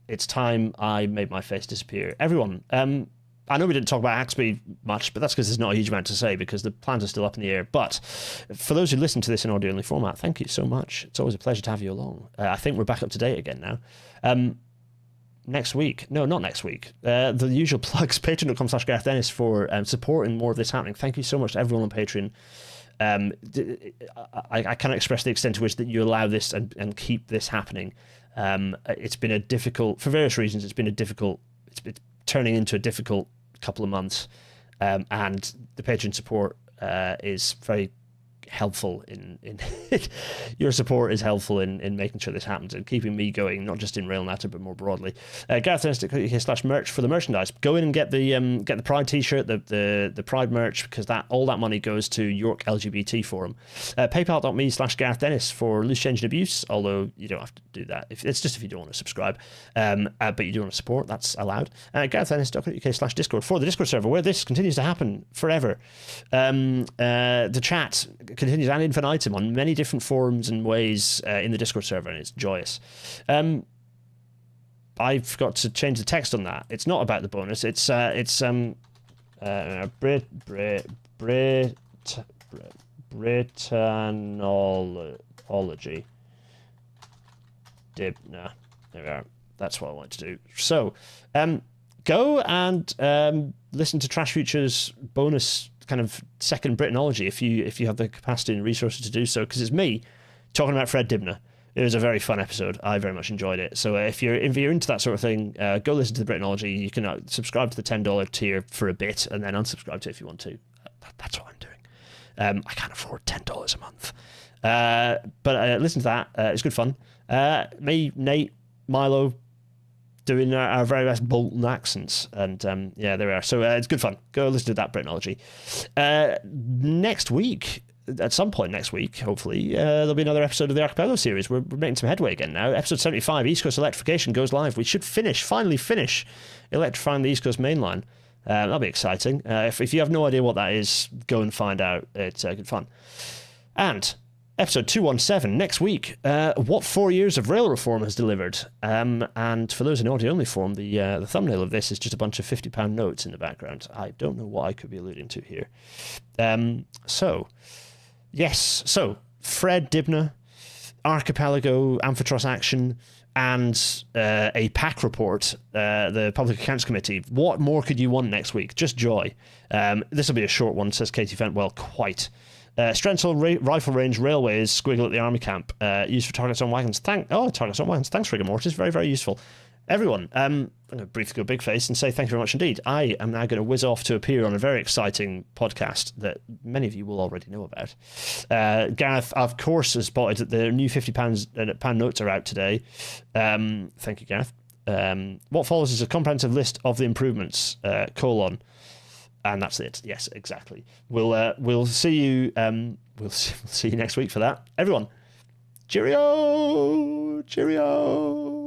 It's time I made my face disappear. Everyone, I know we didn't talk about Haxby much, but that's because there's not a huge amount to say because the plans are still up in the air. But for those who listen to this in audio-only format, thank you so much. It's always a pleasure to have you along. I think we're back up to date again now. Next week. No, not next week. The usual plugs, patreon.com/Gareth Dennis for supporting more of this happening. Thank you so much to everyone on Patreon. I cannot express the extent to which that you allow this and keep this happening. It's been a difficult, for various reasons, it's turning into a difficult couple of months. And the Patreon support is very helpful in your support is helpful in making sure this happens and keeping me going, not just in Railnatter but more broadly. GarethDennis.co.uk/merch for the merchandise. Go in and get the Pride t-shirt, the Pride merch, because all that money goes to York LGBT Forum. PayPal.me/GarethDennis for loose change and abuse, although you don't have to do that. It's just if you don't want to subscribe, but you do want to support, that's allowed. GarethDennis.co.uk/Discord for the Discord server where this continues to happen forever. The chat continues ad infinitum on many different forums and ways in the Discord server, and it's joyous. I forgot to change the text on that. It's not about the bonus. It's Britannology. There we are. That's what I wanted to do. So, go and listen to Trash Future's bonus kind of second Britanology if you have the capacity and resources to do so, because it's me talking about Fred Dibner. It was a very fun episode. I very much enjoyed it. So if you're into that sort of thing, go listen to the Britanology. You can subscribe to the $10 tier for a bit and then unsubscribe to it if you want to. That's what I'm doing. I can't afford $10 a month, but listen to that. It's good fun. Me, Nate, Milo, doing our very best Bolton accents, and there we are. So it's good fun. Go listen to that Britanology. Next week, at some point next week, hopefully, there'll be another episode of the Archipelago series. We're making some headway again now. Episode 75, East Coast Electrification, goes live. We should finally finish electrifying the East Coast main line. That'll be exciting. If you have no idea what that is, go and find out. It's good fun. And episode 217 next week. What 4 years of rail reform has delivered? And for those in audio-only form, the thumbnail of this is just a bunch of £50 notes in the background. I don't know what I could be alluding to here. So Fred Dibner, Archipelago, Amphitrust Action, and a PAC report, the Public Accounts Committee. What more could you want next week? Just joy. This will be a short one, says Katie Fentwell. Quite. Strensel rifle range railways squiggle at the army camp used for targets on wagons. Targets on wagons. Thanks, rigor mortis. Very, very useful. Everyone, I'm going to briefly go big face and say thank you very much indeed. I am now going to whiz off to appear on a very exciting podcast that many of you will already know about. Gareth, of course, has spotted that the new £50 notes are out today. Thank you, Gareth. What follows is a comprehensive list of the improvements, and that's it. Yes, exactly. We'll see you. We'll see you next week for that. Everyone, cheerio, cheerio.